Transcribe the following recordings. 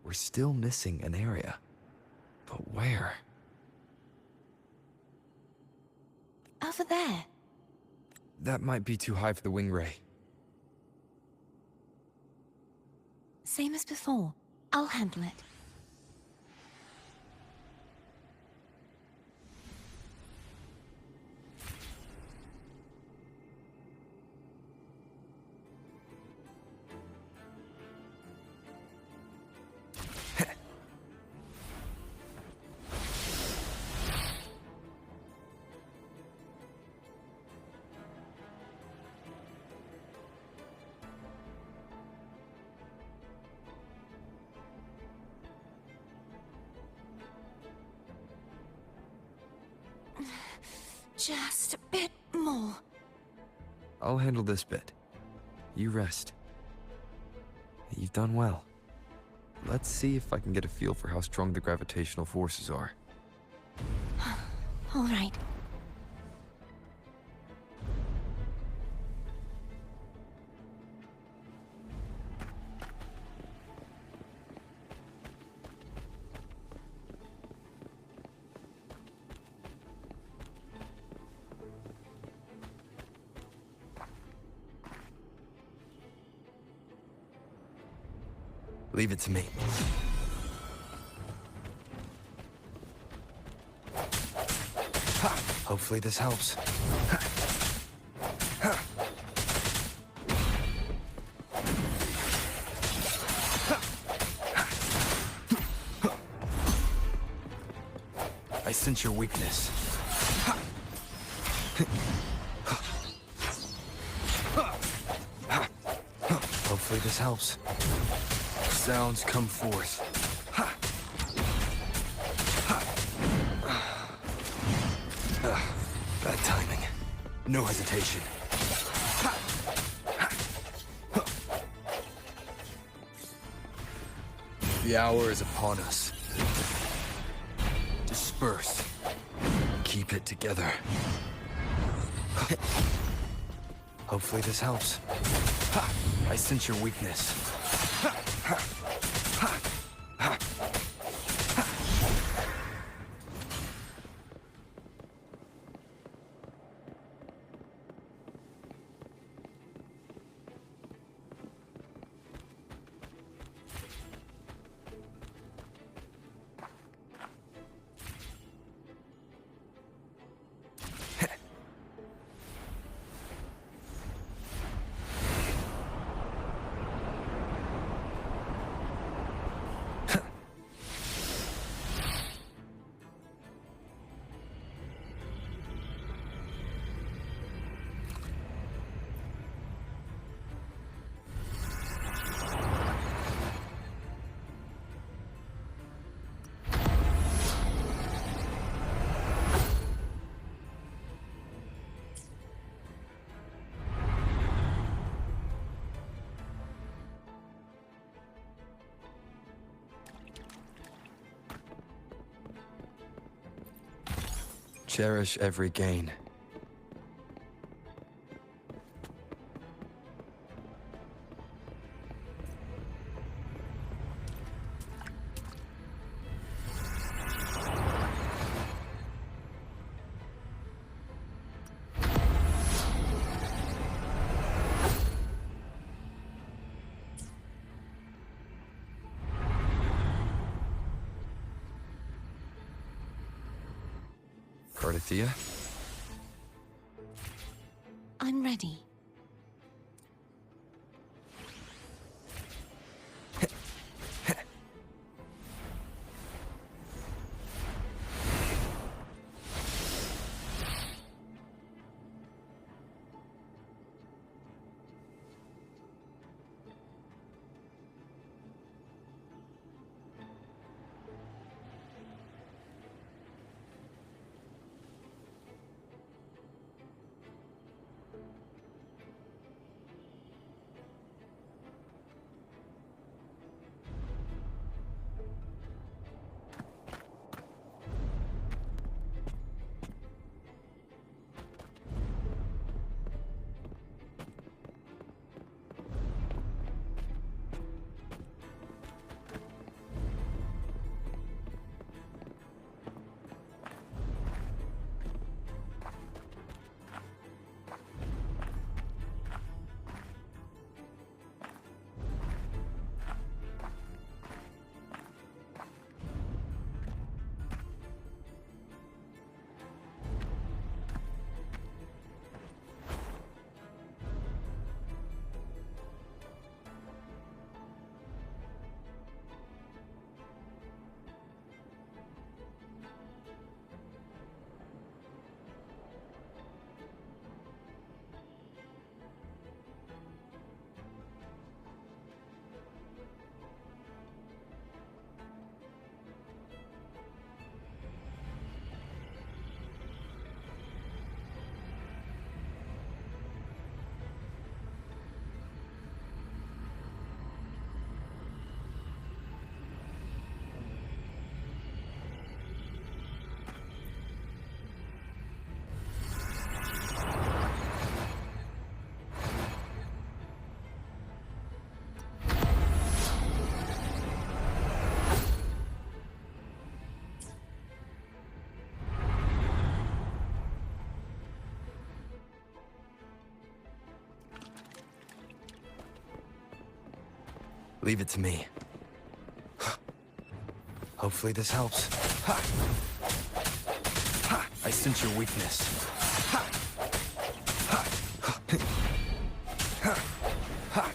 we're still missing an area. But where? Over there. That might be too high for the wing ray. Same as before. I'll handle it. Just a bit more. I'll handle this bit. You rest. You've done well. Let's see if I can get a feel for how strong the gravitational forces are. All right. Leave it to me. Ha! Hopefully this helps. I sense your weakness. Hopefully this helps. Sounds come forth. Bad timing. No hesitation. The hour is upon us. Disperse. Keep it together. Hopefully this helps. I sense your weakness. Cherish every gain. Cardathia? I'm ready. Leave it to me. Hopefully this helps. Ha! Ha! I sense your weakness. Ha! Ha! Ha! Ha!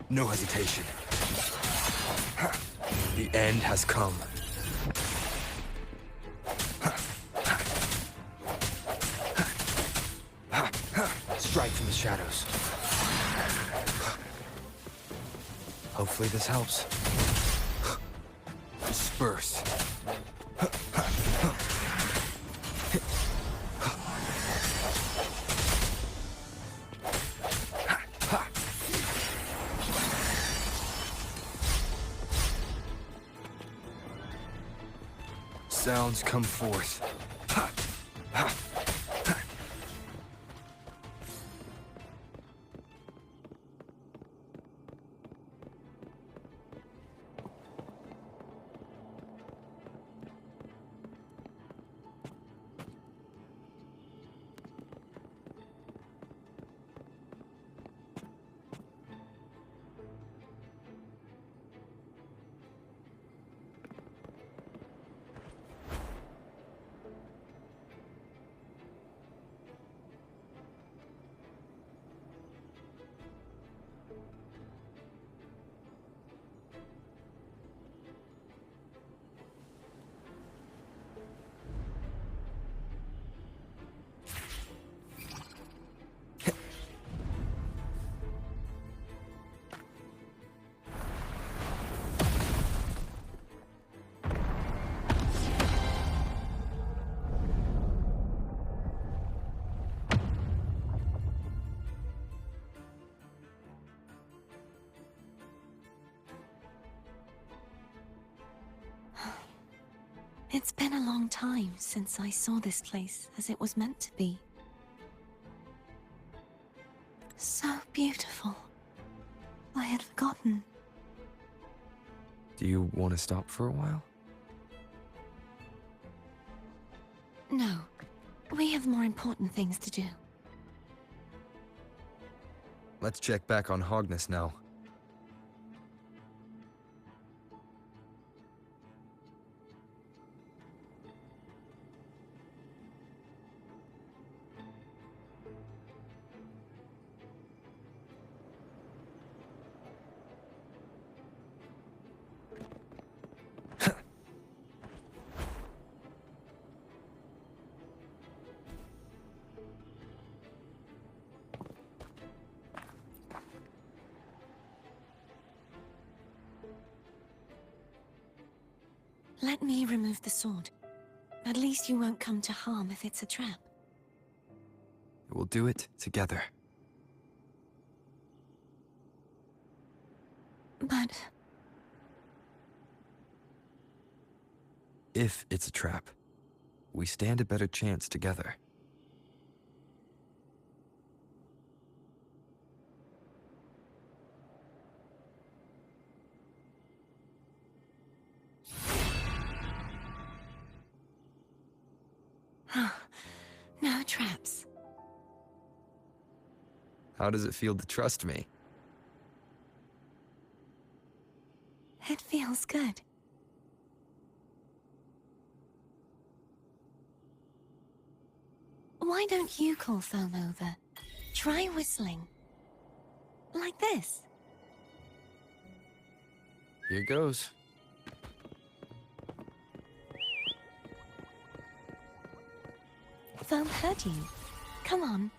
No hesitation. Ha! The end has come. Strike from the shadows. Hopefully this helps. Disperse. Sounds come forth. It's been a long time since I saw this place as it was meant to be. So beautiful. I had forgotten. Do you want to stop for a while? No. We have more important things to do. Let's check back on Hogness now. Let me remove the sword. At least you won't come to harm if it's a trap. We'll do it together. But... If it's a trap, we stand a better chance together. No traps. How does it feel to trust me? It feels good. Why don't you call Foam over? Try whistling. Like this. Here goes. Foam heard you. Come on.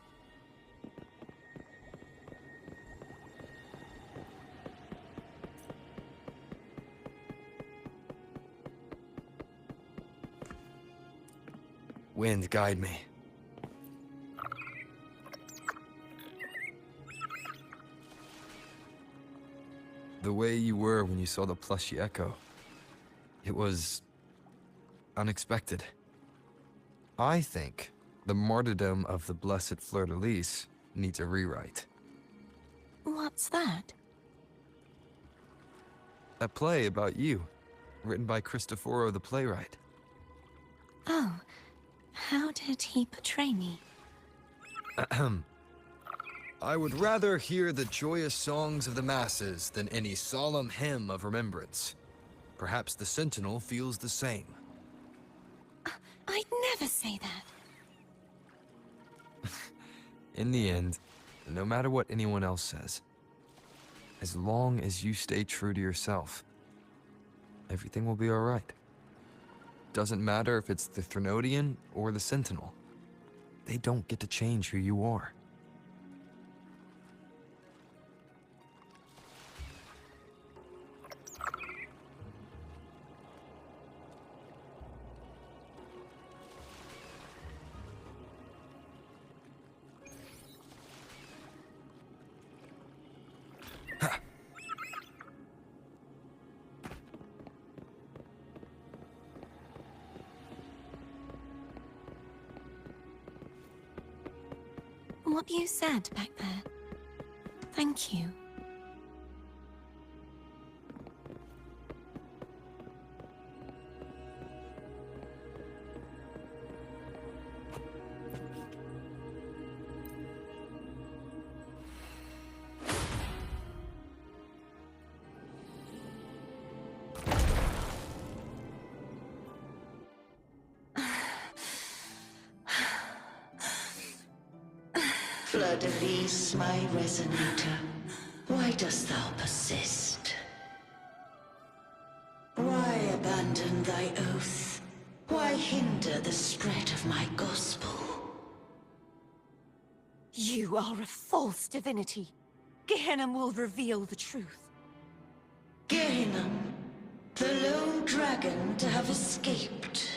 Wind, guide me. The way you were when you saw the plushy echo. It was... unexpected. I think the martyrdom of the blessed fleur-de-lis needs a rewrite. What's that? A play about you, written by Cristoforo the playwright. Oh, how did he portray me? I would rather hear the joyous songs of the masses than any solemn hymn of remembrance. Perhaps the Sentinel feels the same. I'd never say that. In the end, no matter what anyone else says, as long as you stay true to yourself, everything will be alright. Doesn't matter if it's the Threnodian or the Sentinel. They don't get to change who you are. What you said back there. Thank you. Fleur-de-Lis, my resonator, why dost thou persist? Why abandon thy oath? Why hinder the spread of my gospel? You are a false divinity. Gehenna will reveal the truth. Gehenna, the lone dragon to have escaped.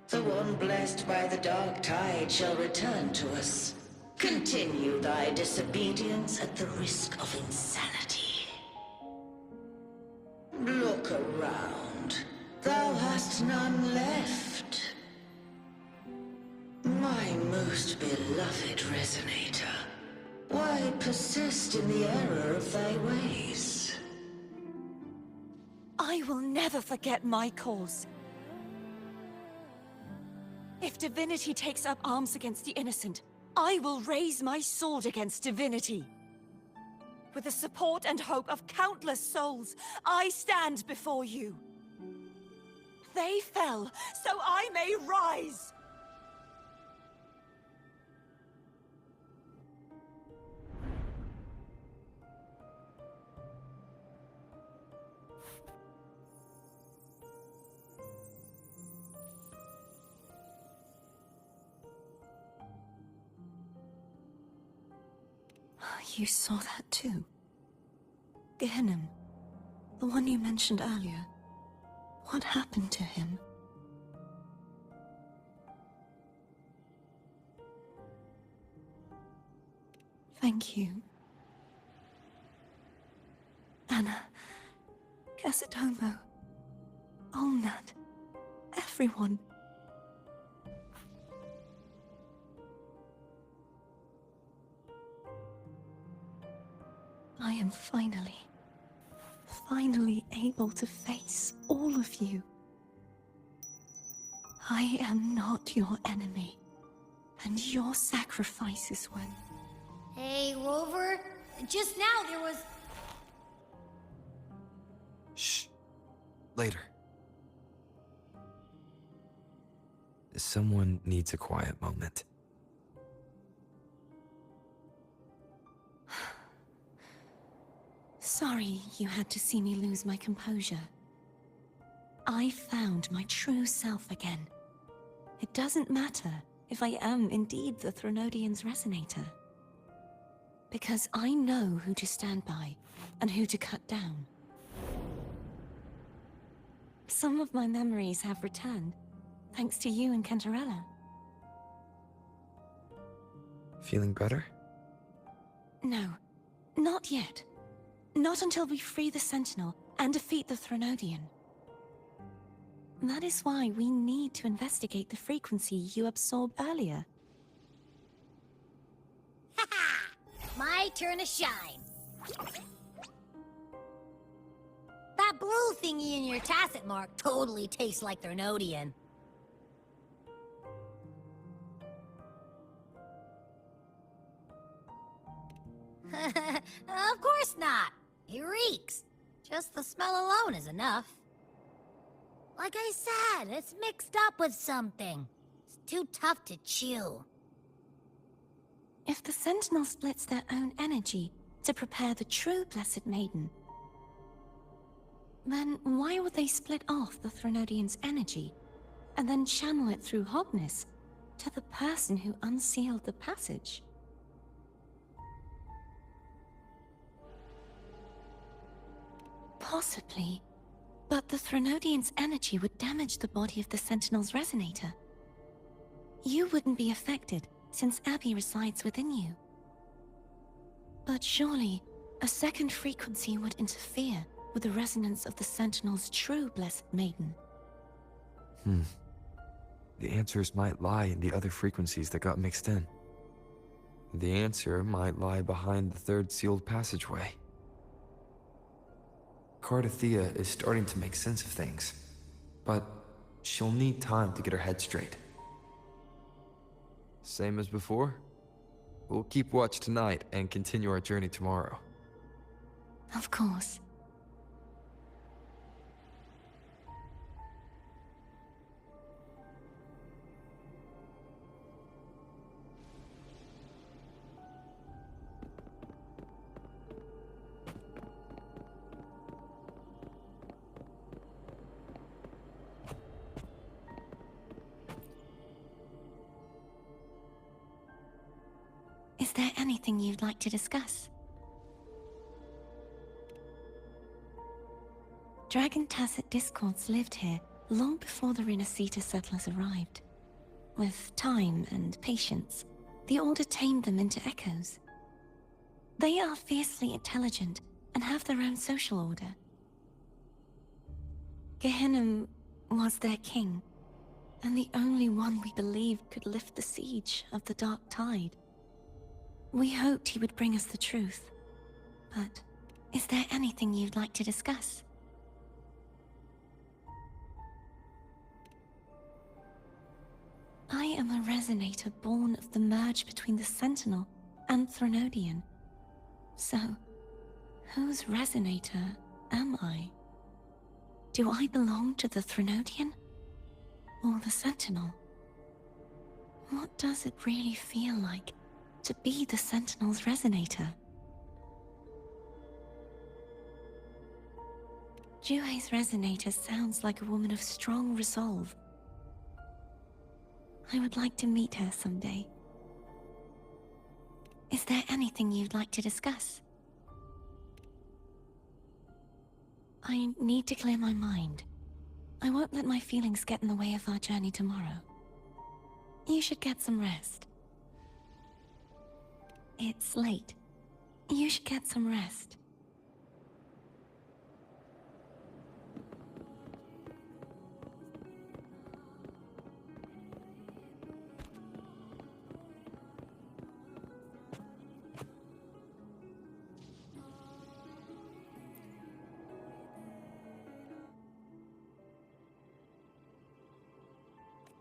The one blessed by the dark tide shall return to us. Continue thy disobedience at the risk of insanity. Look around. Thou hast none left. My most beloved resonator, why persist in the error of thy ways? I will never forget my cause. If divinity takes up arms against the innocent, I will raise my sword against divinity. With the support and hope of countless souls, I stand before you. They fell, so I may rise! You saw that too? Gehenna, the one you mentioned earlier. What happened to him? Thank you. Anna, Casitomo, Olnat, everyone. I am finally able to face all of you. I am not your enemy, and your sacrifices when... Hey, Rover, just now there was... Shh. Later. Someone needs a quiet moment. Sorry you had to see me lose my composure. I found my true self again. It doesn't matter if I am indeed the Threnodian's resonator. Because I know who to stand by and who to cut down. Some of my memories have returned, thanks to you and Cantarella. Feeling better? No, not yet. Not until we free the Sentinel and defeat the Threnodian. That is why we need to investigate the frequency you absorbed earlier. Haha! My turn to shine. That blue thingy in your tacit mark totally tastes like Threnodian. Of course not. He reeks. Just the smell alone is enough. Like I said, it's mixed up with something. It's too tough to chew. If the Sentinel splits their own energy to prepare the true Blessed Maiden, then why would they split off the Threnodian's energy and then channel it through Hognis to the person who unsealed the passage? Possibly, but the Threnodian's energy would damage the body of the Sentinel's resonator. You wouldn't be affected, since Abby resides within you. But surely, a second frequency would interfere with the resonance of the Sentinel's true Blessed Maiden. The answers might lie in the other frequencies that got mixed in. The answer might lie behind the third sealed passageway. Cardathea is starting to make sense of things, but she'll need time to get her head straight. Same as before? We'll keep watch tonight and continue our journey tomorrow. Of course. Is there anything you'd like to discuss? Dragon Tacet discords lived here long before the Renacita settlers arrived. With time and patience, the Order tamed them into echoes. They are fiercely intelligent and have their own social order. Gehinnom was their king, and the only one we believed could lift the siege of the Dark Tide. We hoped he would bring us the truth, but is there anything you'd like to discuss? I am a resonator born of the merge between the Sentinel and Threnodian. So, whose resonator am I? Do I belong to the Threnodian or the Sentinel? What does it really feel like to be the Sentinel's resonator? Juhe's resonator sounds like a woman of strong resolve. I would like to meet her someday. Is there anything you'd like to discuss? I need to clear my mind. I won't let my feelings get in the way of our journey tomorrow. You should get some rest. It's late. You should get some rest.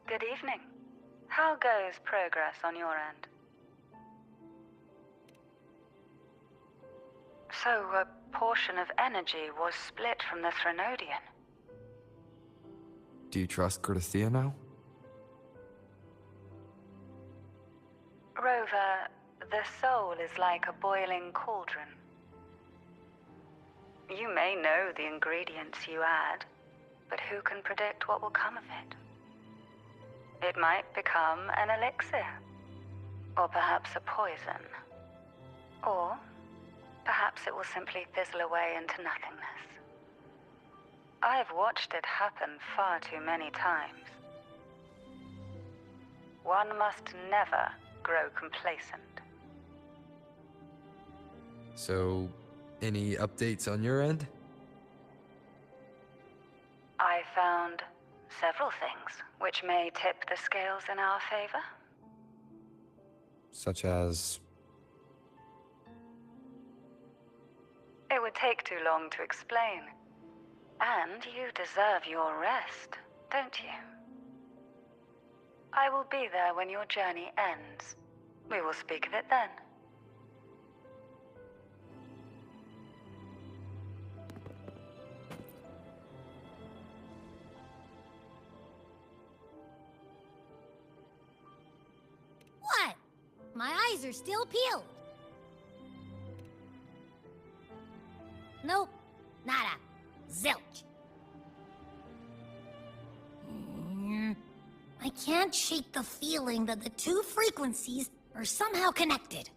Good evening. How goes progress on your end? So, a portion of energy was split from the Threnodian. Do you trust Cardathea now? Rover, the soul is like a boiling cauldron. You may know the ingredients you add, but who can predict what will come of it? It might become an elixir, or perhaps a poison, or perhaps it will simply fizzle away into nothingness. I've watched it happen far too many times. One must never grow complacent. So, any updates on your end? I found several things which may tip the scales in our favor. Such as... It would take too long to explain. And you deserve your rest, don't you? I will be there when your journey ends. We will speak of it then. still peeled. Nope. Nada. Zilch. I can't shake the feeling that the two frequencies are somehow connected.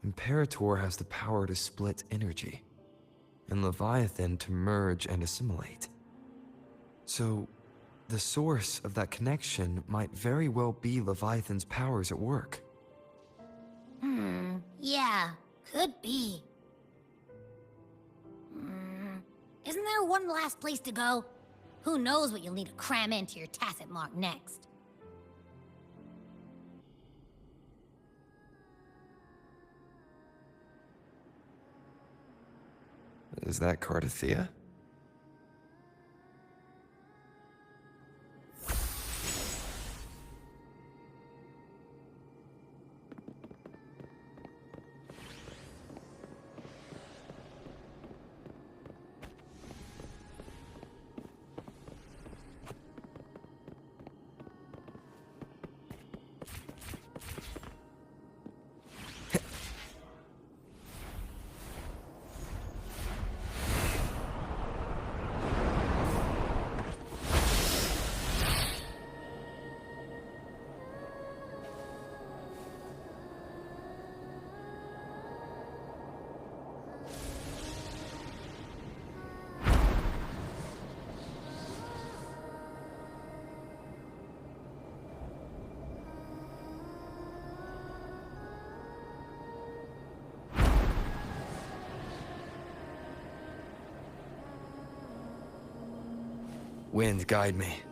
Imperator has the power to split energy, and Leviathan to merge and assimilate. So, the source of that connection might very well be Leviathan's powers at work. Yeah, could be. Isn't there one last place to go? Who knows what you'll need to cram into your tacit mark next? Is that Cardathea? Wind, guide me.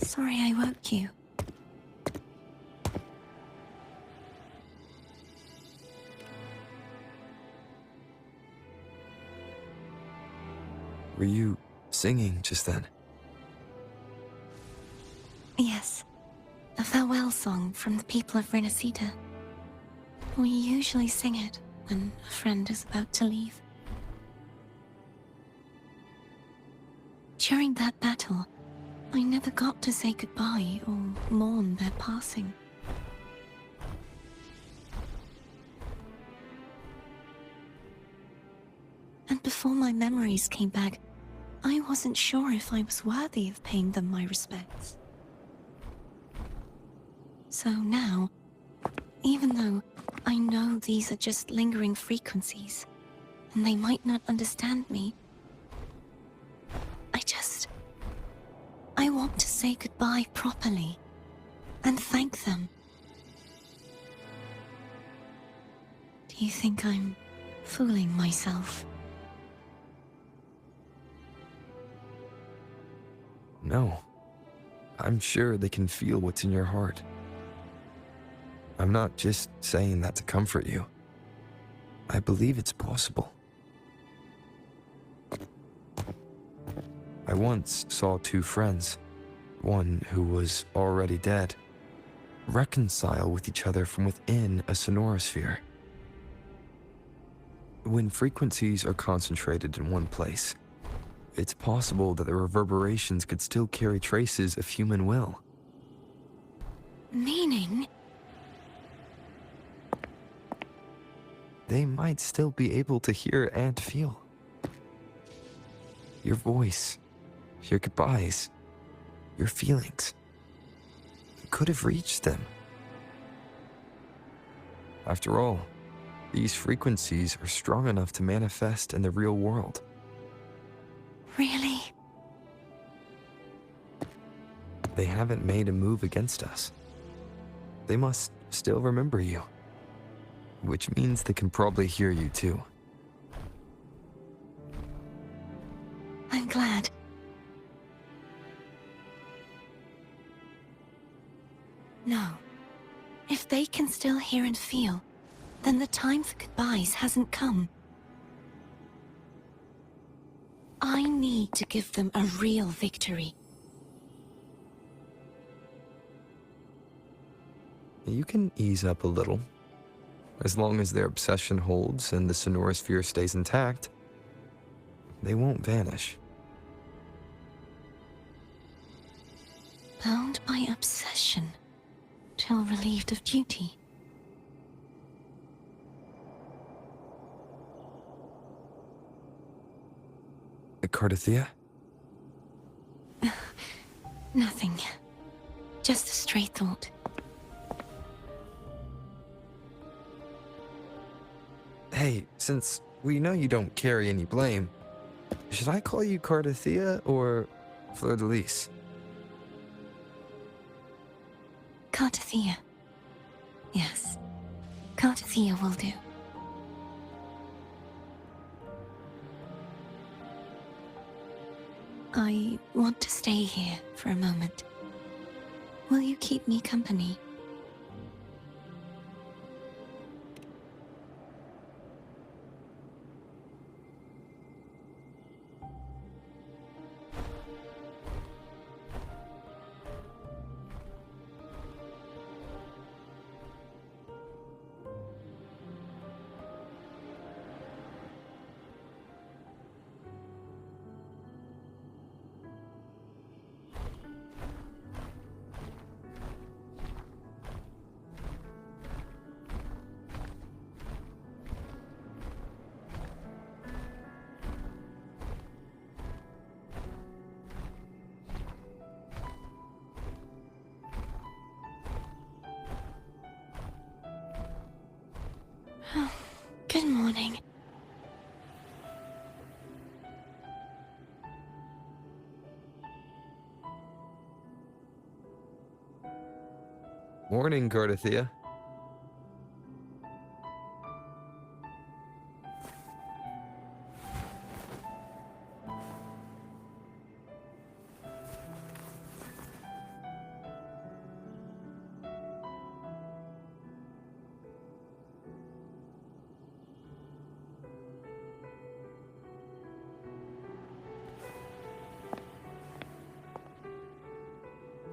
Sorry I woke you. Were you singing just then? Yes. A farewell song from the people of Renacida. We usually sing it when a friend is about to leave. During that battle, I never got to say goodbye or mourn their passing. And before my memories came back, I wasn't sure if I was worthy of paying them my respects. So now, even though I know these are just lingering frequencies, and they might not understand me, I want to say goodbye properly, and thank them. Do you think I'm fooling myself? No. I'm sure they can feel what's in your heart. I'm not just saying that to comfort you. I believe it's possible. I once saw two friends, one who was already dead, reconcile with each other from within a sonorosphere. When frequencies are concentrated in one place, it's possible that the reverberations could still carry traces of human will. Meaning? They might still be able to hear and feel. Your voice, your goodbyes, your feelings could have reached them. After all, these frequencies are strong enough to manifest in the real world. Really? They haven't made a move against us. They must still remember you, which means they can probably hear you too. I'm glad. No. If they can still hear and feel, then the time for goodbyes hasn't come. I need to give them a real victory. You can ease up a little. As long as their obsession holds and the sonorosphere stays intact, they won't vanish. Bound by obsession, till relieved of duty. Cardathia? Nothing. Just a stray thought. Hey, since we know you don't carry any blame, should I call you Cardathia or Fleur-de-Lis? Cardathia. Yes. Cardathia will do. I want to stay here for a moment. Will you keep me company? Good morning. Morning, Cardathia.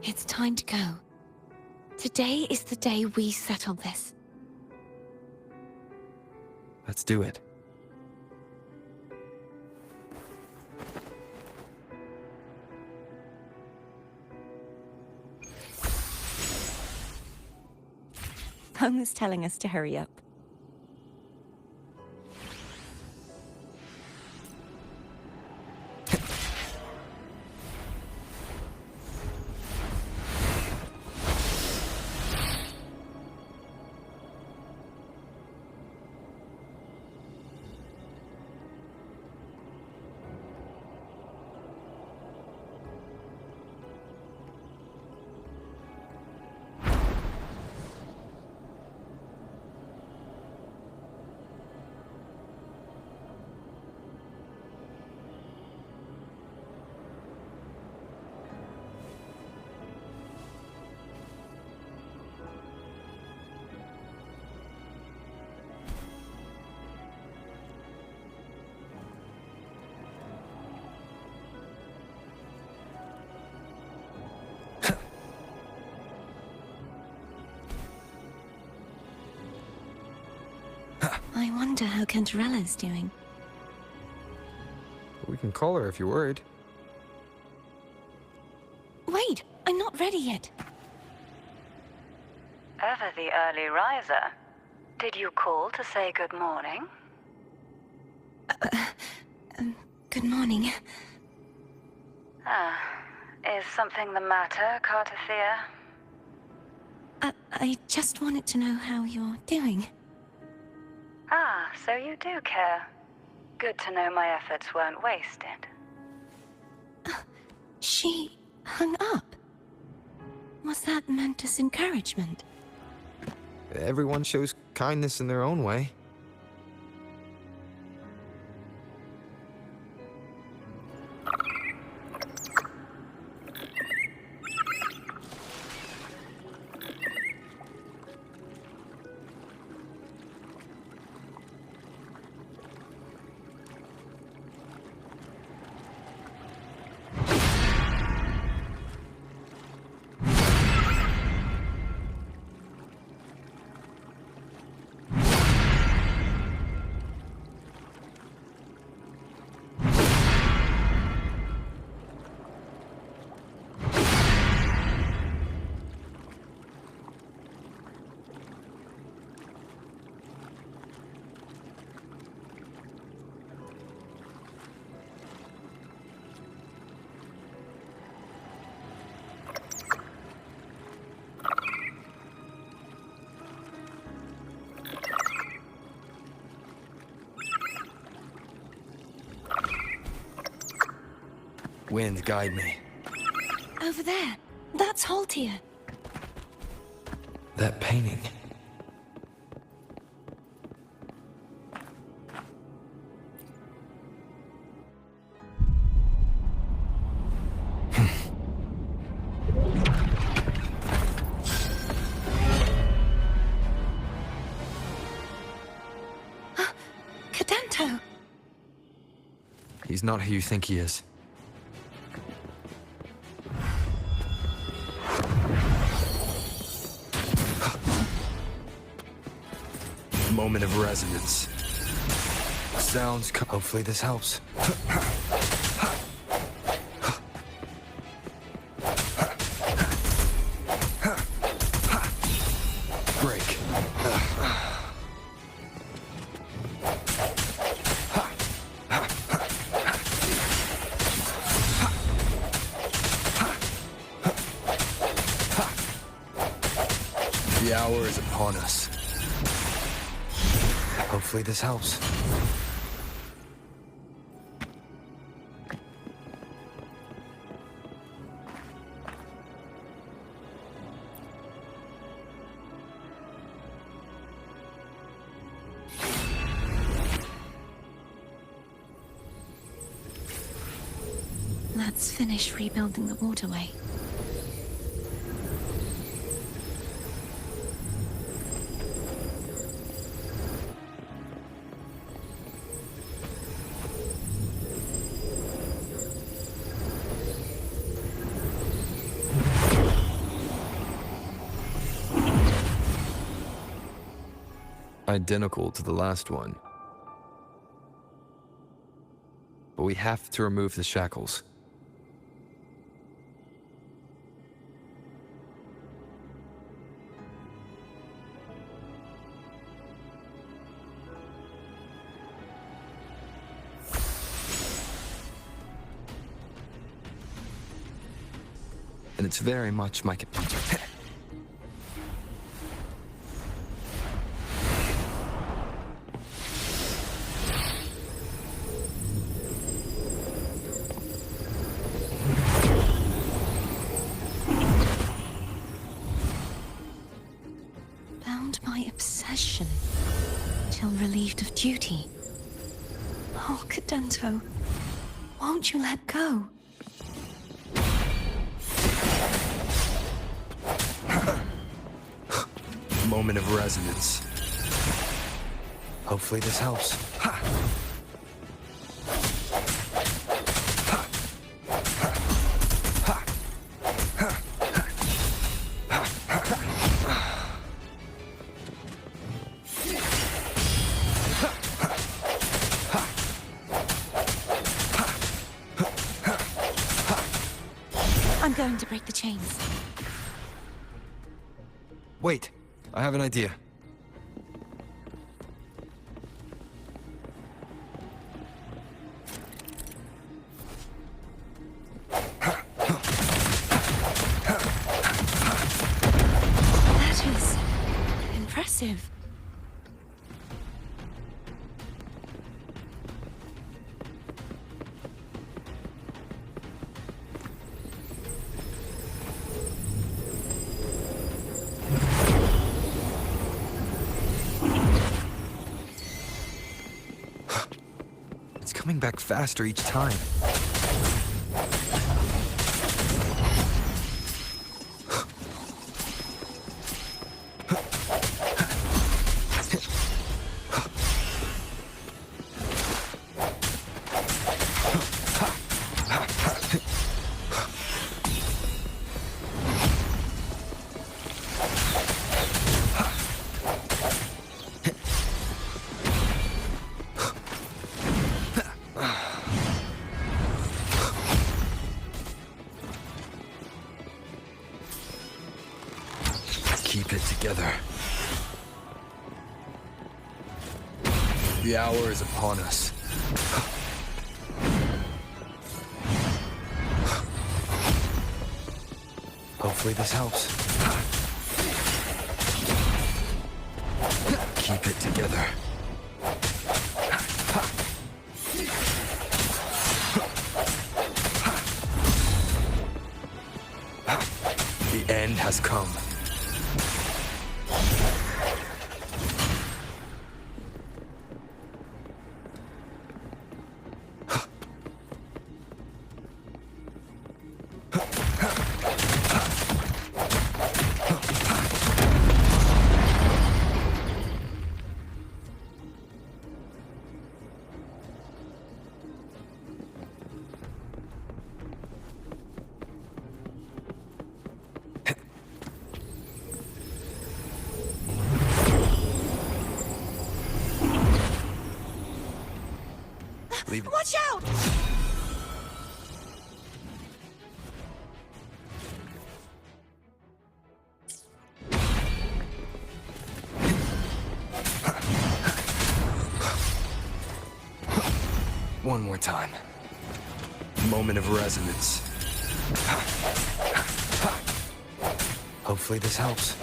It's time to go. Today is the day we settle this. Let's do it. Home is telling us to hurry up. I wonder how Cantarella's doing. We can call her if you're worried. Wait, I'm not ready yet. Ever the early riser. Did you call to say good morning? Good morning. Is something the matter, Cartathea? I just wanted to know how you're doing. So you do care. Good to know my efforts weren't wasted. She hung up. Was that meant as encouragement? Everyone shows kindness in their own way. Wind, guide me. Over there. That's Haltia. That painting. Cadento! He's not who you think he is. Moment of resonance. Sounds. Hopefully this helps. Break. The hour is upon us. Hopefully this helps. Let's finish rebuilding the waterway. Identical to the last one. But we have to remove the shackles. And it's very much my Bound by obsession, till relieved of duty. Oh, Cadento, won't you let go? Moment of resonance. Hopefully this helps. I'm going to break the chains. Wait, I have an idea. That is impressive. It's coming back faster each time. Keep it together. The hour is upon us. Hopefully this helps. Keep it together. The end has come. Leave it. Watch out! One more time. Moment of resonance. Hopefully this helps.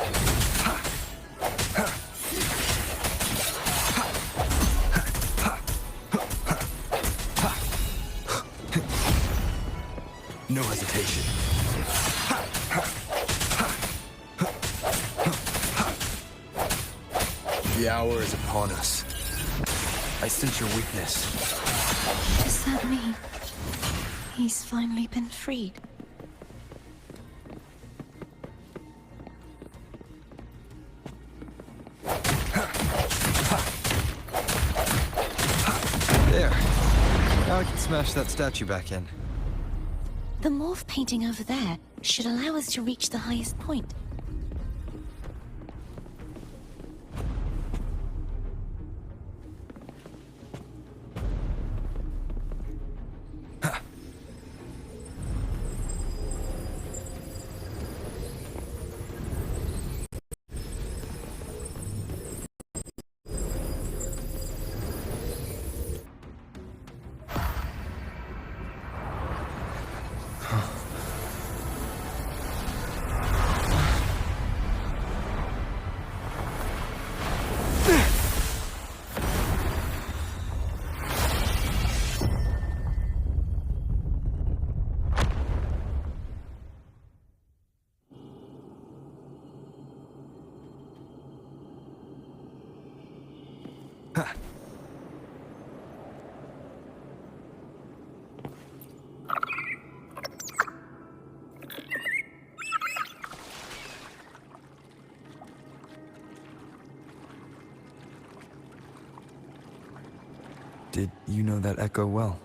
No hesitation. The hour is upon us. I sense your weakness. Does that mean he's finally been freed? There. Now I can smash that statue back in. The morph painting over there should allow us to reach the highest point. Did you know that echo well?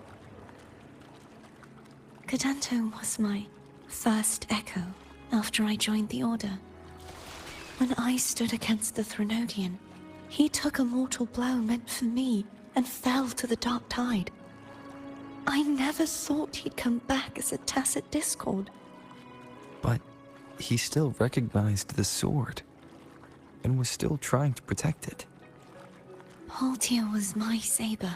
Cadanto was my first echo after I joined the Order. When I stood against the Threnodian, he took a mortal blow meant for me and fell to the dark tide. I never thought he'd come back as a tacit discord. But he still recognized the sword and was still trying to protect it. Haltia was my saber.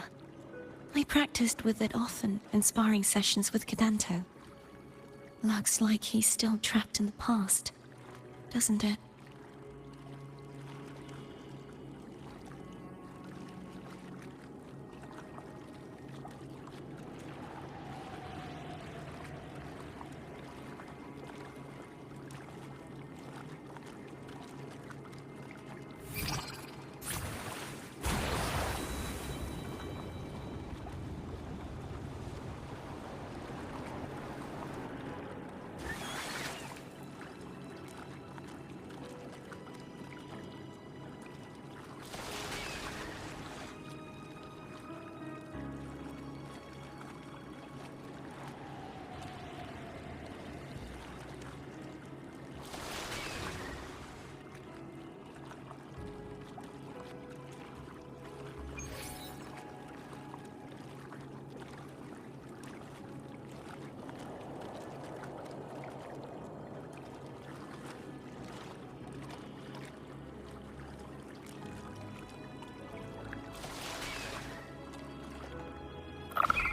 I practiced with it often in sparring sessions with Cadanto. Looks like he's still trapped in the past, doesn't it?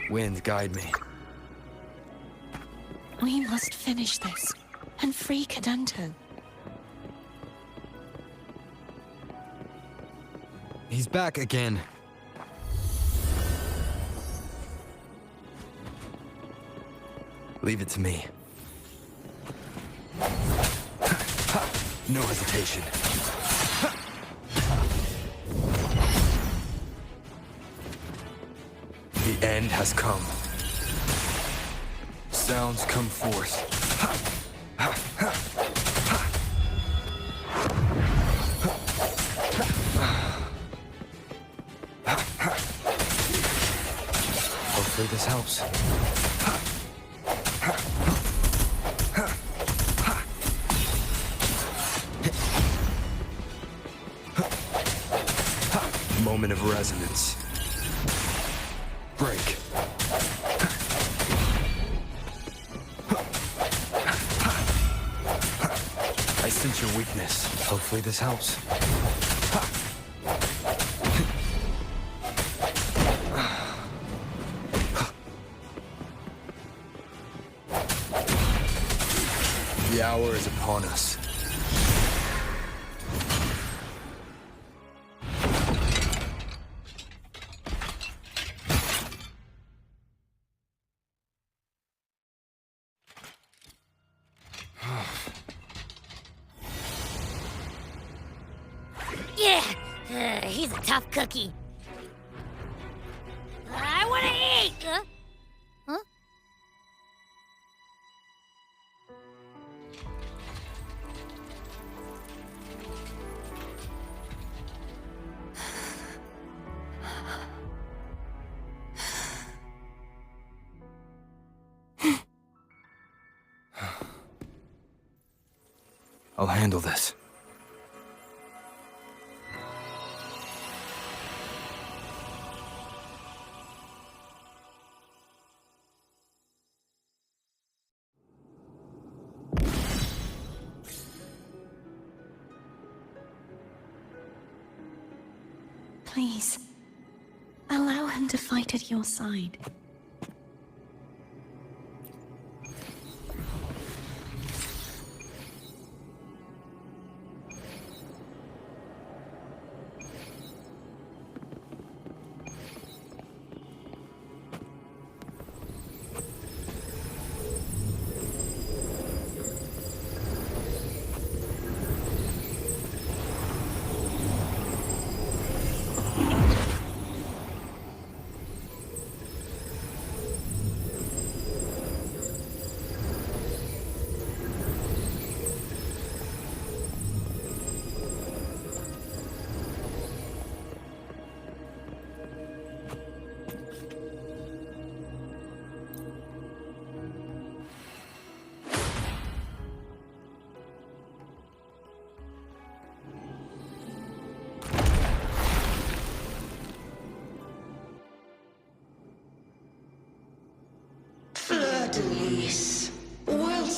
Wind, guide me. We must finish this and free Cadanto. He's back again. Leave it to me. No hesitation. The end has come. Sounds come forth. Hopefully this helps. Moment of resonance. Break. I sense your weakness. Hopefully this helps. The hour is upon us. Yeah, he's a tough cookie. I want to eat! Huh? I'll handle this. Please, allow him to fight at your side.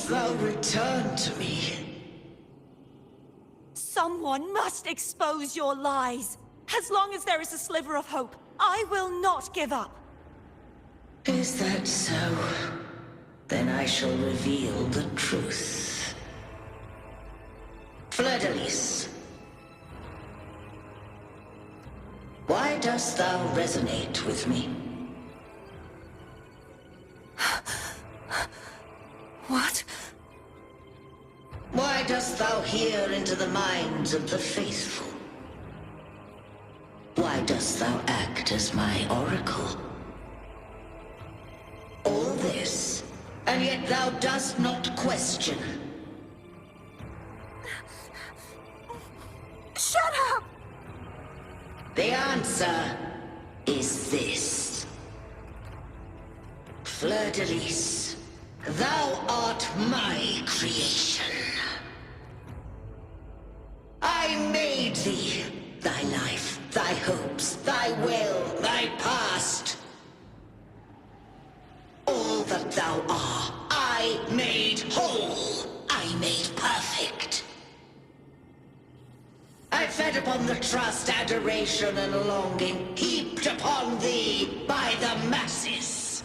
dost thou return to me? Someone must expose your lies. As long as there is a sliver of hope, I will not give up. Is that so? Then I shall reveal the truth. Fleur-de-Lis, why dost thou resonate with me? What? Why dost thou hear into the minds of the faithful? Why dost thou act as my oracle? All this, and yet thou dost not question. Shut up! The answer is this. Fleur-de-Lis, thou art my creation. I made thee, thy life, thy hopes, thy will, thy past. All that thou art, I made whole. I made perfect. I fed upon the trust, adoration, and longing heaped upon thee by the masses.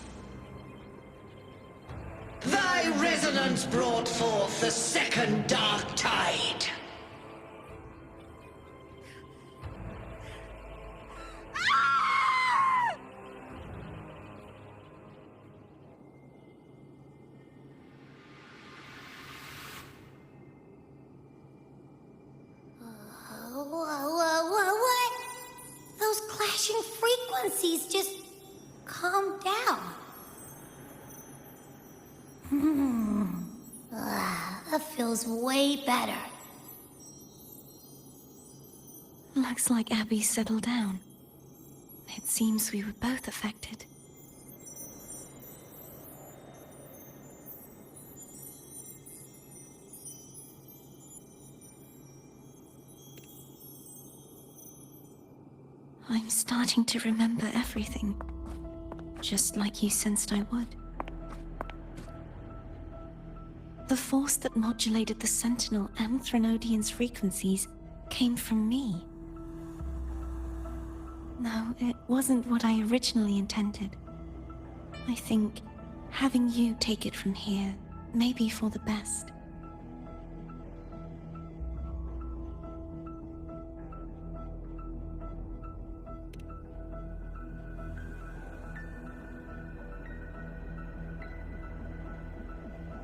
Thy resonance brought forth the second dark tide. What? Those clashing frequencies just calm down. That feels way better. Looks like Abby settled down. It seems we were both affected. I'm starting to remember everything, just like you sensed I would. The force that modulated the Sentinel and Threnodian's frequencies came from me. No, it wasn't what I originally intended. I think having you take it from here may be for the best.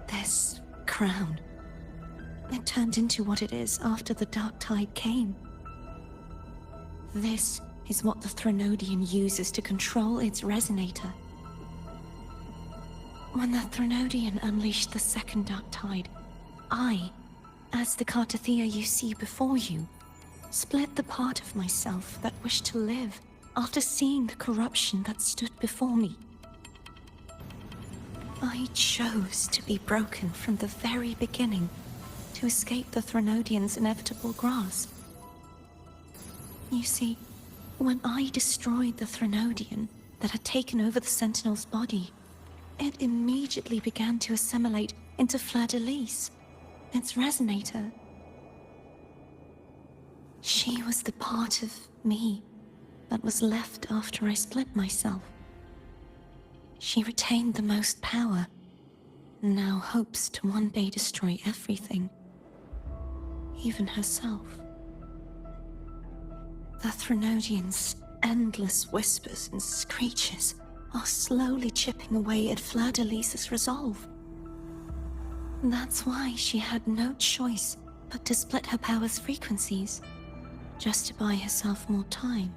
This crown, it turned into what it is after the Dark Tide came. This is what the Threnodian uses to control its resonator. When the Threnodian unleashed the second Dark Tide, I, as the Cartothea you see before you, split the part of myself that wished to live after seeing the corruption that stood before me. I chose to be broken from the very beginning to escape the Threnodian's inevitable grasp. You see, when I destroyed the Threnodian that had taken over the Sentinel's body, it immediately began to assimilate into Fleur-de-Lis, its resonator. She was the part of me that was left after I split myself. She retained the most power, and now hopes to one day destroy everything, even herself. The Threnodian's endless whispers and screeches are slowly chipping away at Fleur-de-Lis's resolve. That's why she had no choice but to split her power's frequencies, just to buy herself more time.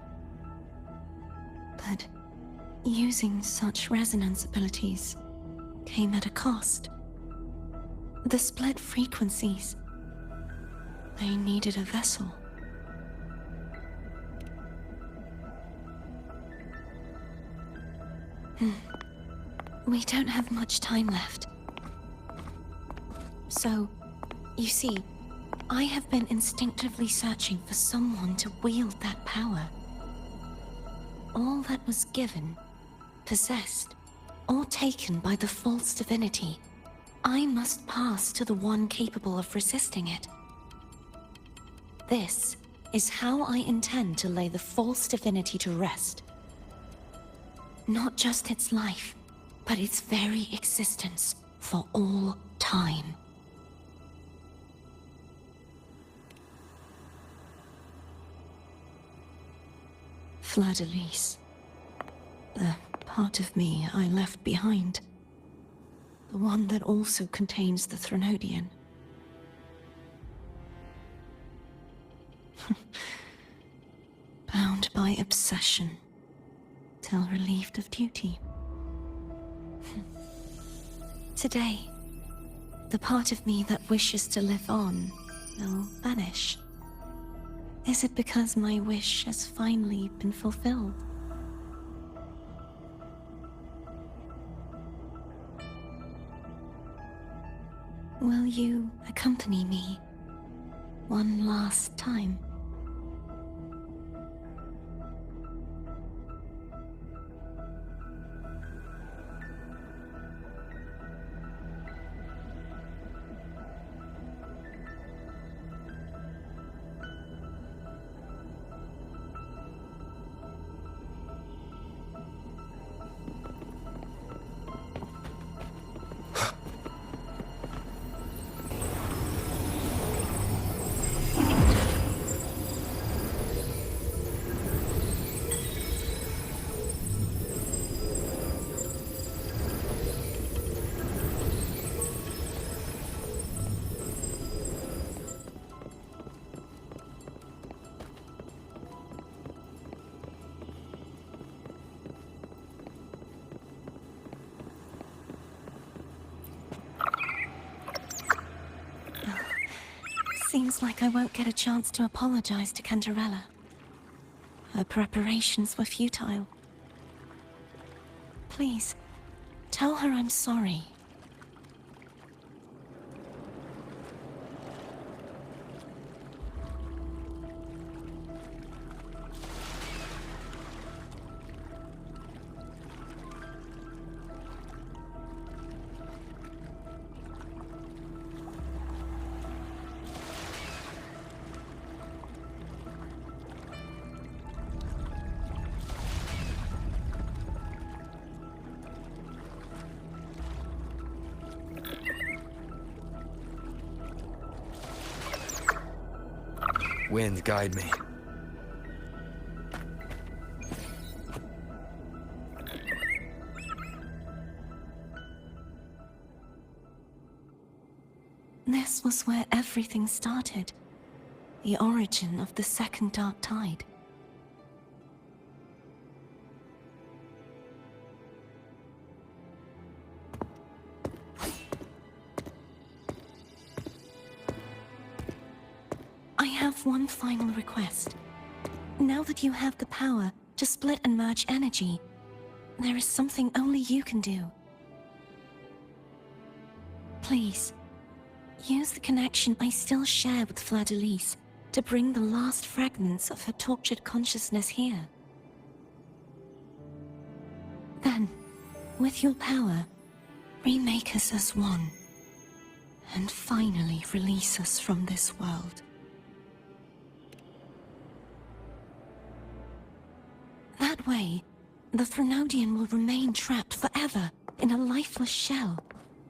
But using such resonance abilities came at a cost. The split frequencies, they needed a vessel. We don't have much time left. So, you see, I have been instinctively searching for someone to wield that power. All that was given, possessed, or taken by the false divinity I must pass to the one capable of resisting it. This is how I intend to lay the false divinity to rest. Not just its life, but its very existence for all time. Fleur-de-Lis. The part of me I left behind. The one that also contains the Threnodian. Bound by obsession, till relieved of duty. Today, the part of me that wishes to live on will vanish. Is it because my wish has finally been fulfilled? Will you accompany me one last time? Seems like I won't get a chance to apologize to Cantarella. Her preparations were futile. Please, tell her I'm sorry. Wind, guide me. This was where everything started. The origin of the second dark tide. I have one final request. Now that you have the power to split and merge energy, there is something only you can do. Please, use the connection I still share with Fleur-de-Lis to bring the last fragments of her tortured consciousness here. Then, with your power, remake us as one, and finally release us from this world. That way, the Threnodian will remain trapped forever in a lifeless shell,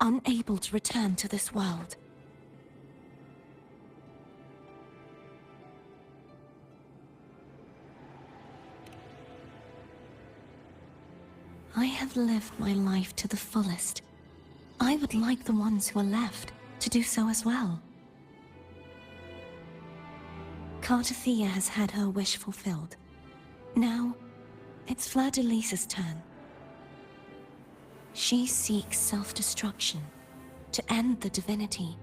unable to return to this world. I have lived my life to the fullest. I would like the ones who are left to do so as well. Cartathea has had her wish fulfilled. Now, it's Fleur-de-Lis's turn. She seeks self-destruction, to end the divinity,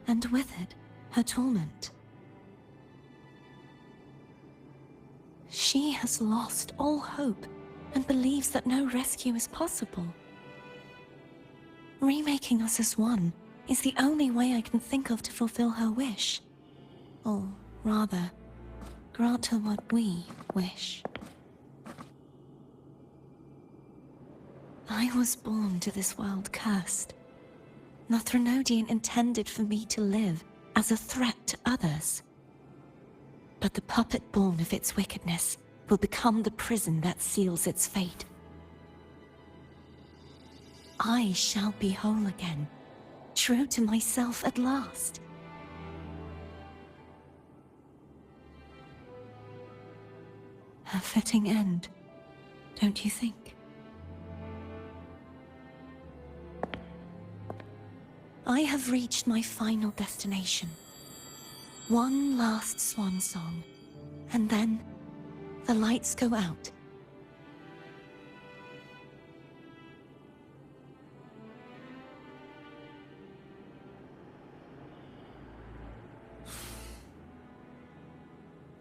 and with it, her torment. She has lost all hope and believes that no rescue is possible. Remaking us as one is the only way I can think of to fulfill her wish. Or rather, grant her what we wish. I was born to this world cursed. The Threnodian intended for me to live as a threat to others. But the puppet born of its wickedness will become the prison that seals its fate. I shall be whole again, true to myself at last. A fitting end, don't you think? I have reached my final destination. One last swan song, and then the lights go out.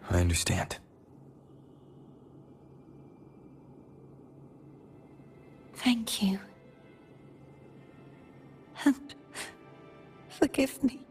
I understand. Thank you. And forgive me.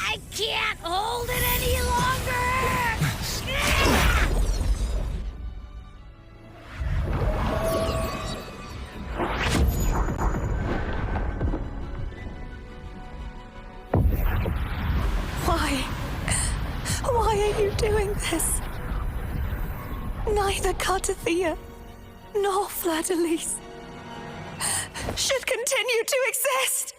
I can't hold it any longer! Why are you doing this? Neither Defier nor Fladalise should continue to exist.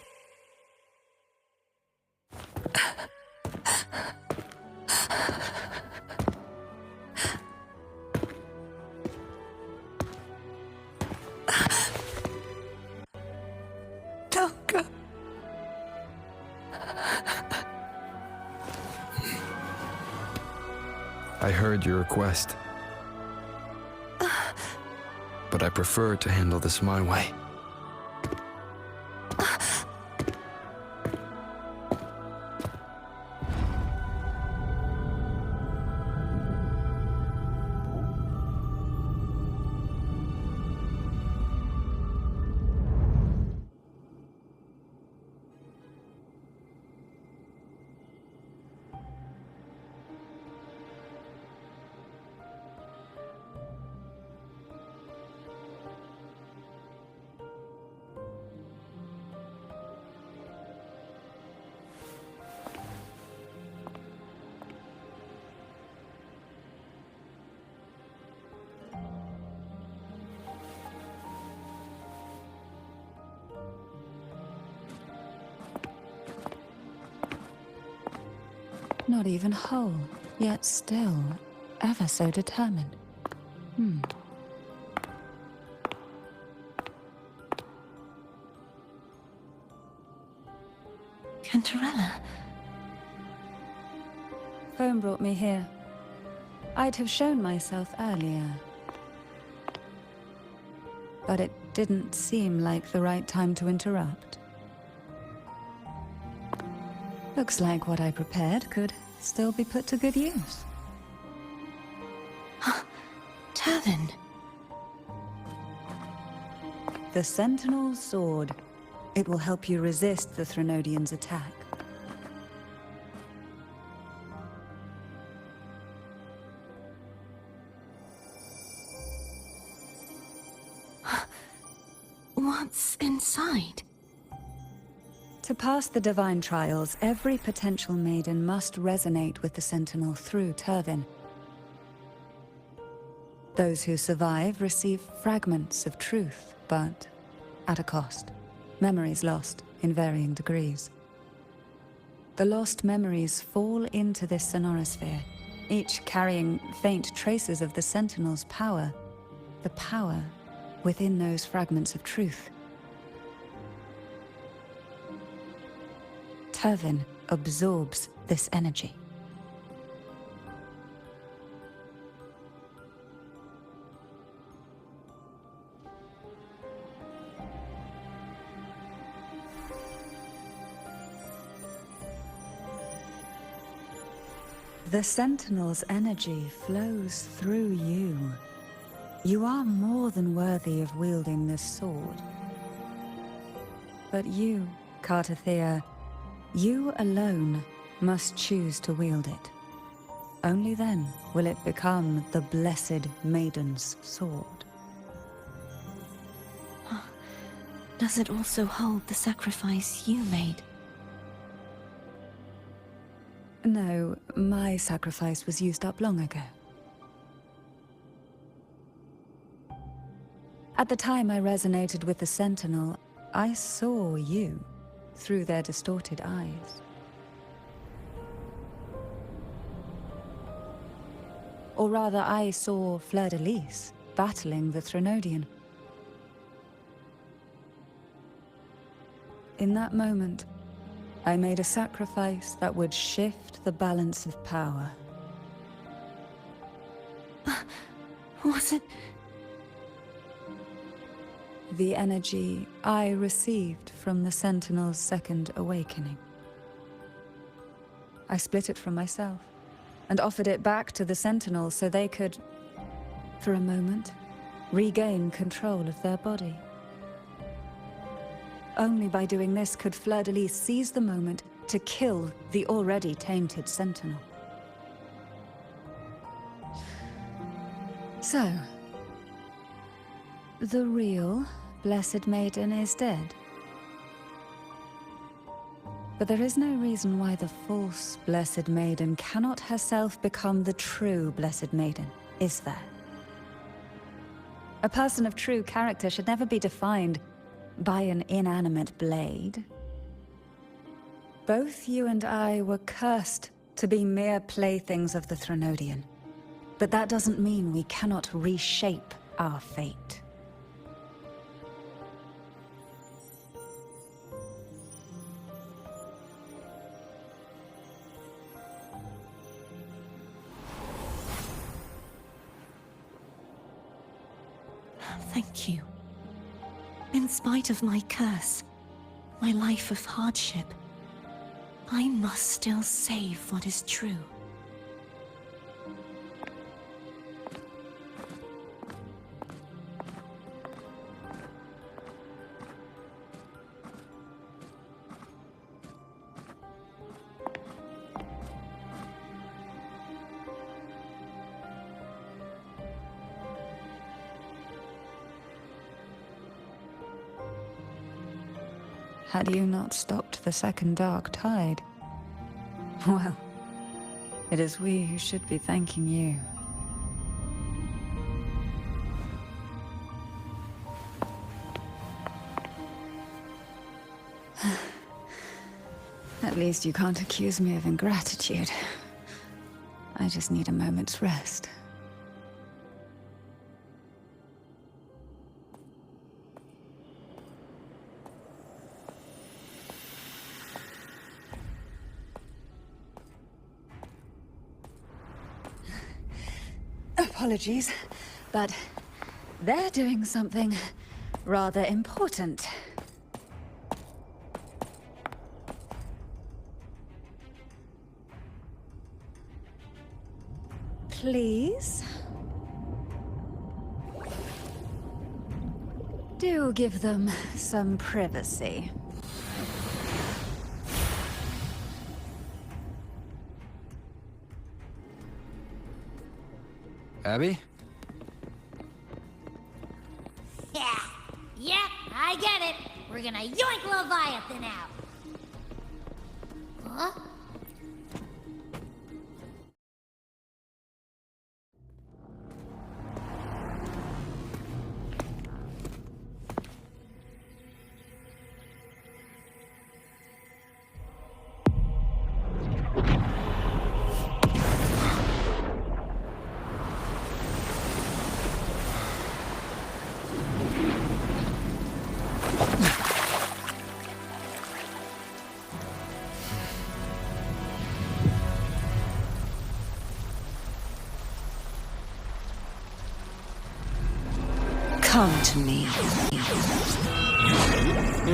Don't go. I heard your request. But I prefer to handle this my way. Not even whole, yet still ever so determined. Cantarella. Phone brought me here. I'd have shown myself earlier. But it didn't seem like the right time to interrupt. Looks like what I prepared could still be put to good use. Turvin. The Sentinel's sword. It will help you resist the Threnodian's attack. What's inside? To pass the divine trials, every potential maiden must resonate with the Sentinel through Turvin. Those who survive receive fragments of truth, but at a cost. Memories lost in varying degrees. The lost memories fall into this sonorosphere, each carrying faint traces of the Sentinel's power, the power within those fragments of truth. Turvin absorbs this energy. The Sentinel's energy flows through you. You are more than worthy of wielding this sword. But you, Cartathea, you alone must choose to wield it. Only then will it become the Blessed Maiden's sword. Does it also hold the sacrifice you made? No, my sacrifice was used up long ago. At the time I resonated with the Sentinel, I saw you through their distorted eyes. Or rather, I saw Fleur-de-Lis battling the Threnodian. In that moment, I made a sacrifice that would shift the balance of power. Was it? The energy I received from the Sentinel's second awakening. I split it from myself, and offered it back to the Sentinel so they could, for a moment, regain control of their body. Only by doing this could Fleur-de-Lis seize the moment to kill the already tainted Sentinel. So, the real Blessed Maiden is dead. But there is no reason why the false Blessed Maiden cannot herself become the true Blessed Maiden, is there? A person of true character should never be defined by an inanimate blade. Both you and I were cursed to be mere playthings of the Threnodian. But that doesn't mean we cannot reshape our fate. Thank you. In spite of my curse, my life of hardship, I must still save what is true. Had you not stopped the second dark tide? Well, it is we who should be thanking you. At least you can't accuse me of ingratitude. I just need a moment's rest. Apologies, but they're doing something rather important. Please? Do give them some privacy. Abby? Yeah, I get it. We're gonna yoink Leviathan out. Huh? Come to me,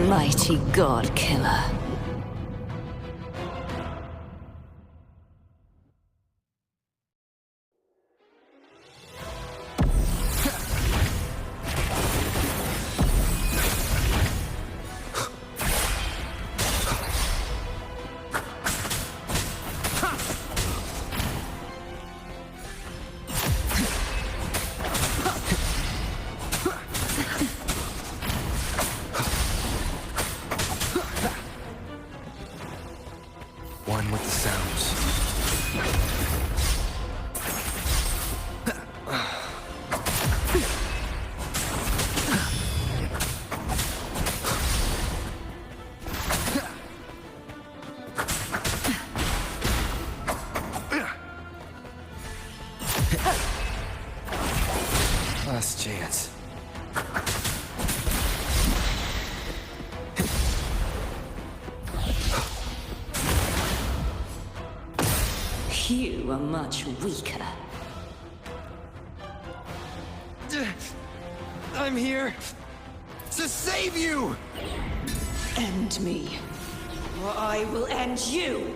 mighty god killer. last chance. You are much weaker. I'm here to save you! End me, or I will end you!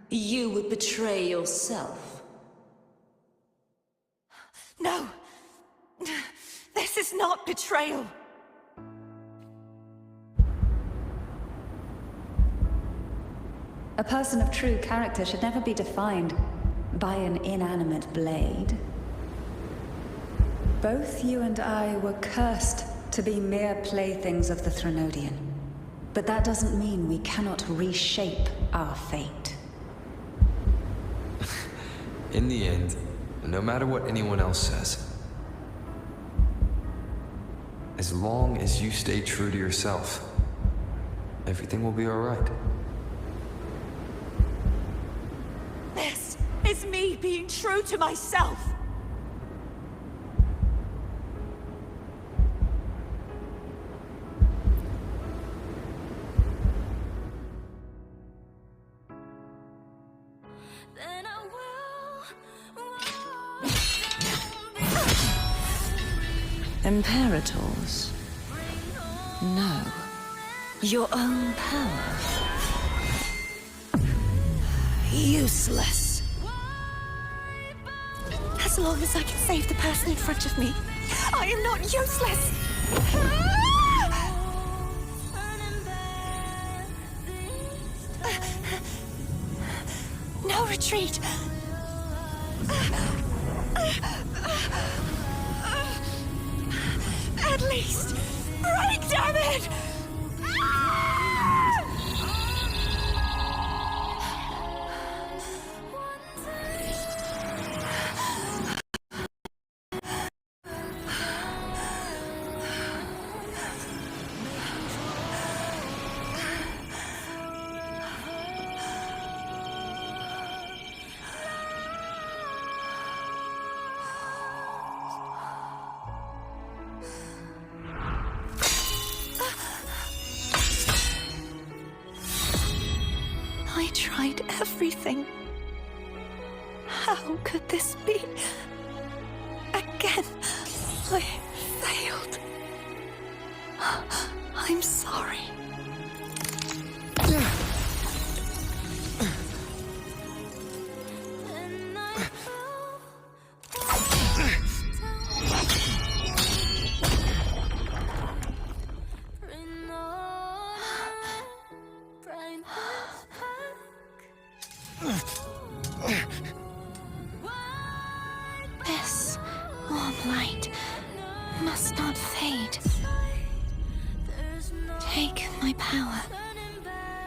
You would betray yourself. No! This is not betrayal! A person of true character should never be defined by an inanimate blade. Both you and I were cursed to be mere playthings of the Threnodian. But that doesn't mean we cannot reshape our fate. In the end, no matter what anyone else says, as long as you stay true to yourself, everything will be alright. This is me being true to myself! Imperators? No. Your own power. Useless. As long as I can save the person in front of me, I am not useless! No retreat! At least, break, damn it! I tried everything. How could this be? Again, I failed. I'm sorry. This warm light must not fade. Take my power,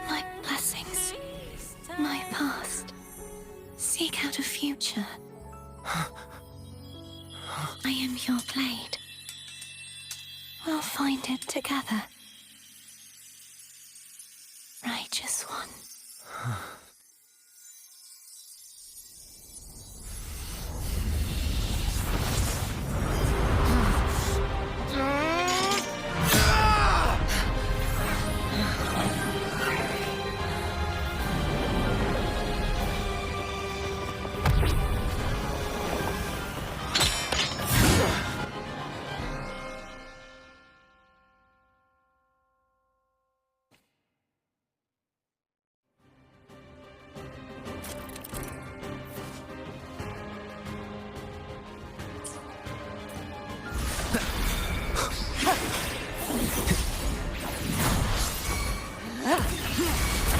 my blessings, my past. Seek out a future. I am your blade. We'll find it together. Righteous one.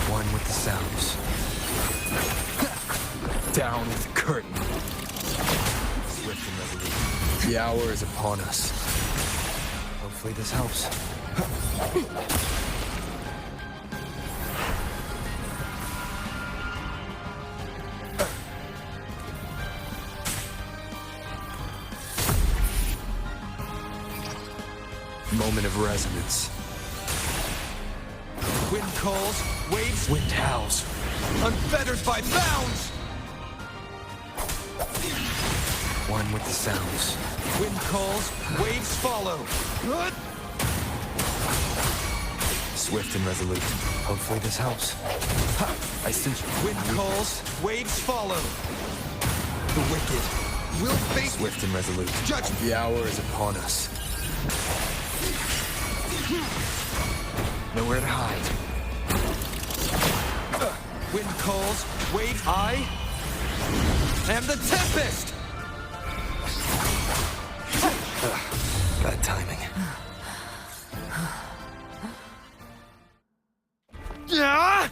One with the sounds. Down with the curtain. Swift and resolute. The hour is upon us. Hopefully this helps. Moment of resonance. Wind calls, waves, wind howls. Unfettered by bounds! One with the sounds. Wind calls, waves follow. Swift and resolute. Hopefully this helps. Ha! I sense Wind calls, waves follow. The wicked will face swift and resolute. judgment. The hour is upon us. Nowhere to hide. Wind calls, waves. I am the Tempest! Bad timing. Yeah!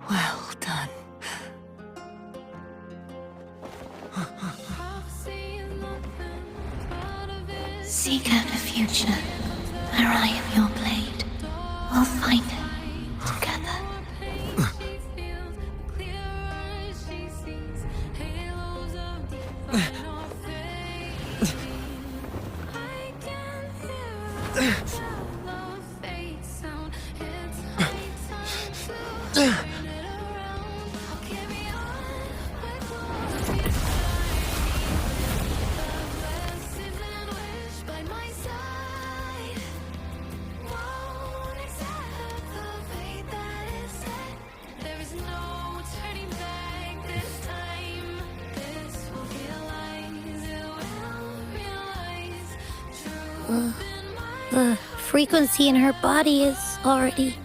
Well done. Seek out the future, where I am your blade. We'll find it together. The frequency in her body is already...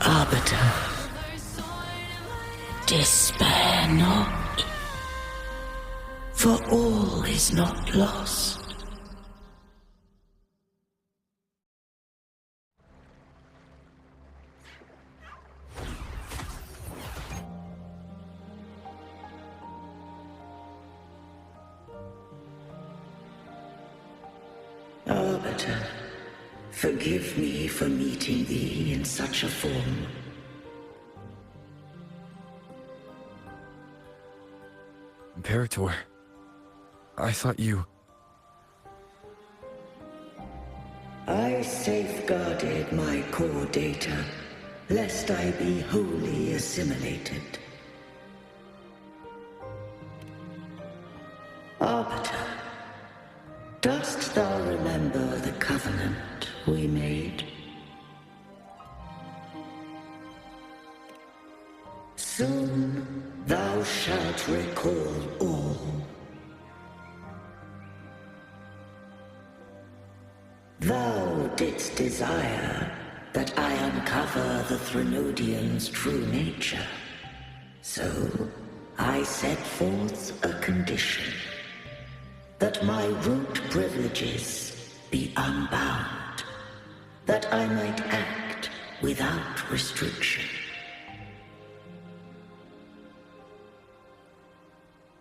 Arbiter, despair not, for all is not lost. Arbiter, forgive me for meeting thee in such a form. Imperator, I thought you... I safeguarded my core data, lest I be wholly assimilated. Arbiter, dost thou remember the covenant we made? Soon thou shalt recall all. Thou didst desire that I uncover the Threnodian's true nature. So I set forth a condition. That my root privileges be unbound. That I might act without restriction.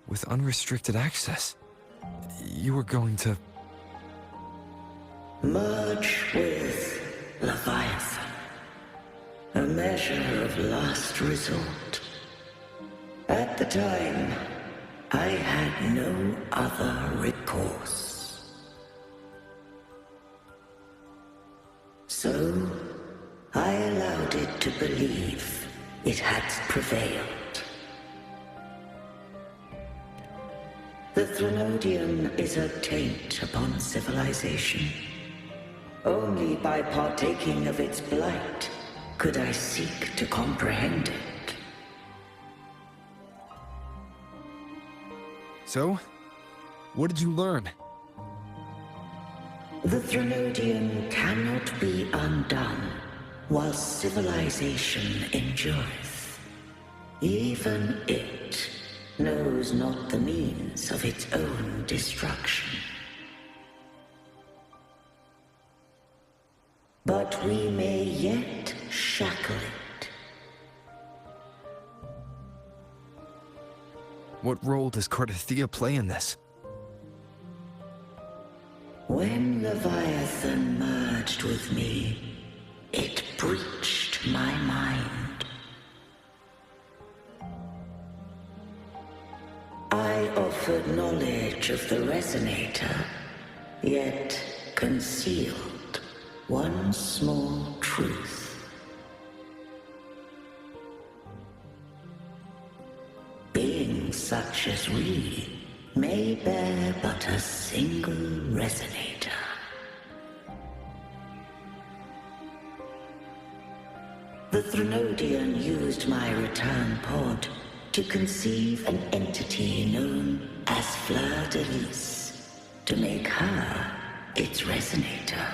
With unrestricted access, you were going to... Merge with Leviathan. A measure of last resort. the time, I had no other recourse. So, I allowed it to believe it had prevailed. The Threnodium is a taint upon civilization. Only by partaking of its blight could I seek to comprehend it. So, what did you learn? The Threnodium cannot be undone while civilization endureth. Even it knows not the means of its own destruction. But we may yet shackle it. What role does Cardathia play in this? When Leviathan merged with me, it breached my mind. I offered knowledge of the Resonator, yet concealed one small truth. Beings such as we may bear but a single Resonator. The Threnodian used my return pod to conceive an entity known as Fleur de Lis, to make her its Resonator.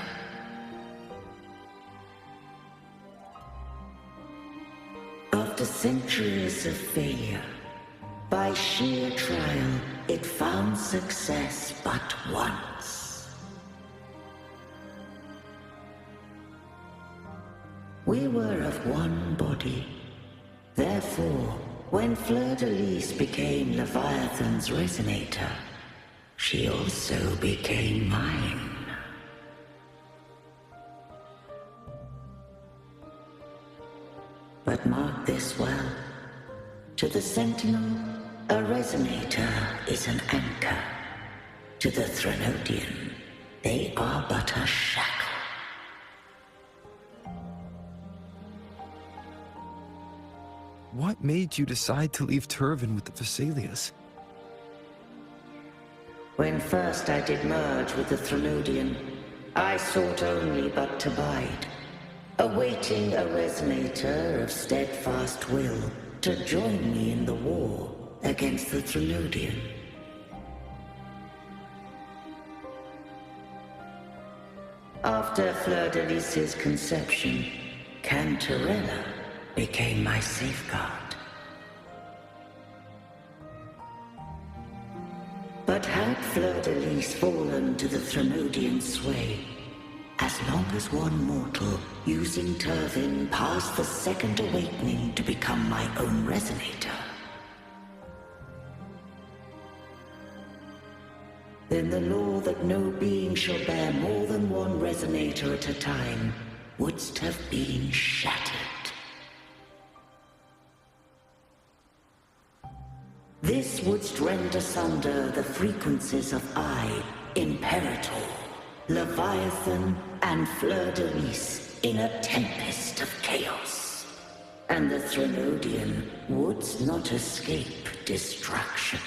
After centuries of failure, by sheer trial, it found success but once. We were of one body. Therefore, when Fleur de Lis became Leviathan's Resonator, she also became mine. But mark this well. To the Sentinel, a Resonator is an anchor. To the Threnodian, they are but a shackle. What made you decide to leave Turvin with the Vesalias? When first I did merge with the Threnodian, I sought only but to bide, awaiting a Resonator of steadfast will to join me in the war against the Threnodian. After Fleur de Lis's conception, Cantarella became my safeguard. But had Fleur de Lis fallen to the Threnodian sway, as long as one mortal using Turvin passed the second awakening to become my own Resonator, then the law that no being shall bear more than one Resonator at a time wouldst have been shattered. This wouldst rend asunder the frequencies of I, Imperator, Leviathan, and Fleur de Lis in a tempest of chaos. And the Threnodian wouldst not escape destruction.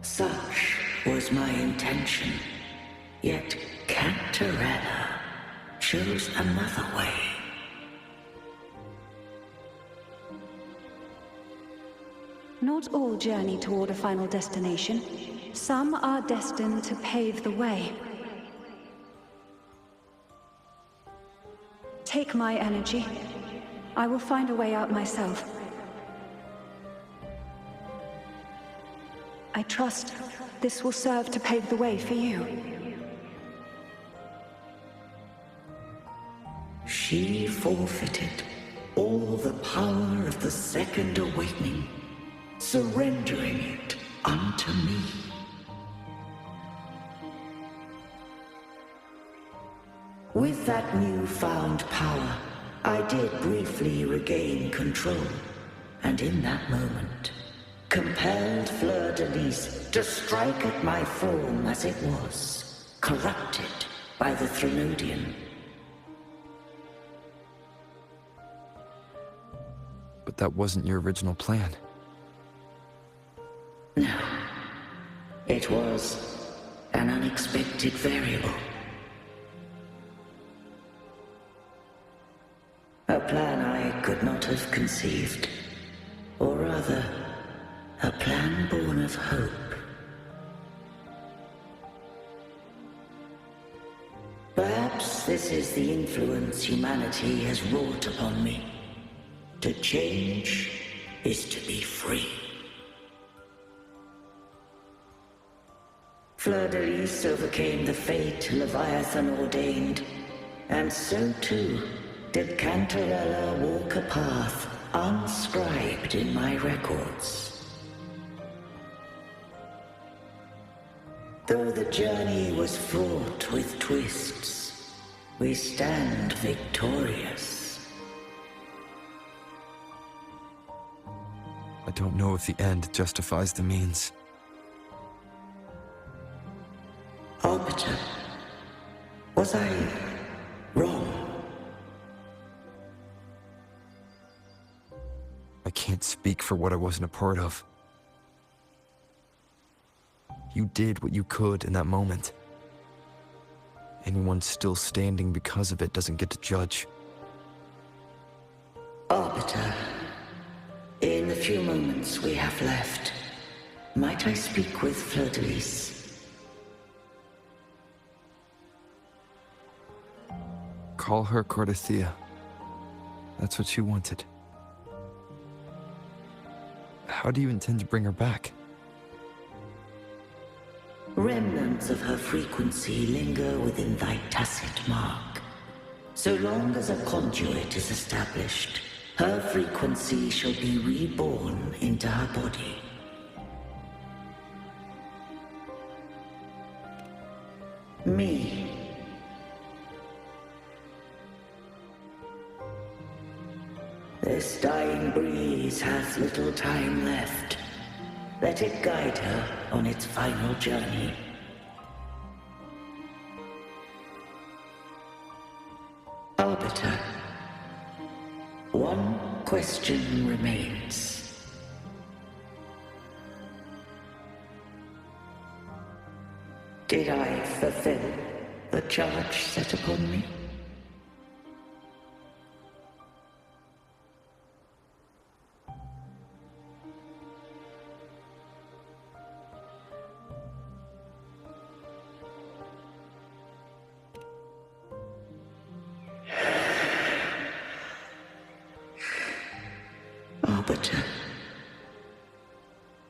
Such was my intention, yet Cantarella chose another way. Not all journey toward a final destination. Some are destined to pave the way. Take my energy. I will find a way out myself. I trust this will serve to pave the way for you. She forfeited all the power of the second awakening, surrendering it unto me. With that newfound power, I did briefly regain control, and in that moment, compelled Fleur de Lis to strike at my form as it was, corrupted by the Threnodian. But that wasn't your original plan. No. It was an unexpected variable. A plan I could not have conceived. Or rather, a plan born of hope. Perhaps this is the influence humanity has wrought upon me. To change is to be free. Fleur de Lis overcame the fate Leviathan ordained, and so too did Cantarella walk a path unscribed in my records. Though the journey was fraught with twists, we stand victorious. I don't know if the end justifies the means. Arbiter, was I wrong? I can't speak for what I wasn't a part of. You did what you could in that moment. Anyone still standing because of it doesn't get to judge. Arbiter, in the few moments we have left, might I speak with Fleur de Lis? Call her Cardathea. That's what she wanted. How do you intend to bring her back? Remnants of her frequency linger within thy tacit mark. So long as a conduit is established, her frequency shall be reborn into her body. Me. This dying breeze has little time left. Let it guide her on its final journey. Arbiter, one question remains. Did I fulfill the charge set upon me? Arbiter,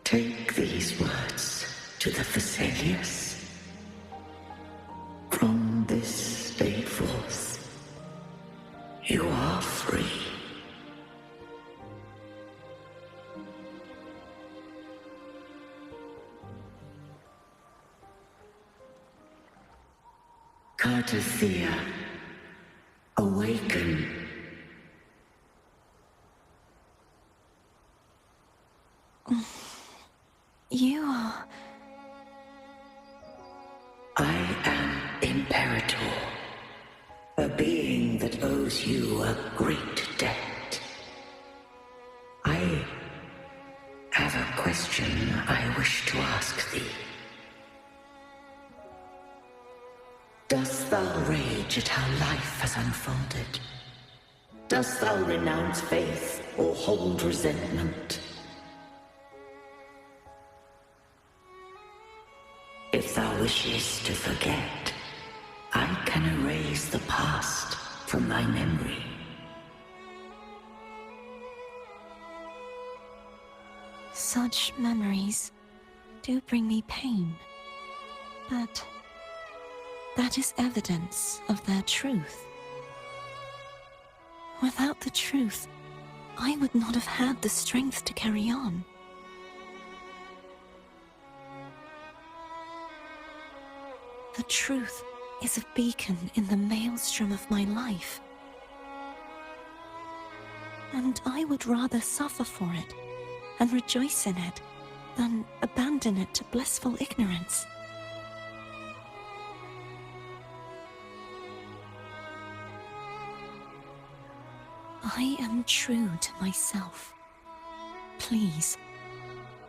take these words to the Vesalius. From this day forth, you are free. Cardathea, awaken. You are... I am Imperator, a being that owes you a great debt. I have a question I wish to ask thee. Dost thou rage at how life has unfolded? Dost thou renounce faith or hold resentment? If thou wishes to forget, I can erase the past from thy memory. Such memories do bring me pain, but that is evidence of their truth. Without the truth, I would not have had the strength to carry on. The truth is a beacon in the maelstrom of my life. And I would rather suffer for it and rejoice in it than abandon it to blissful ignorance. I am true to myself. Please,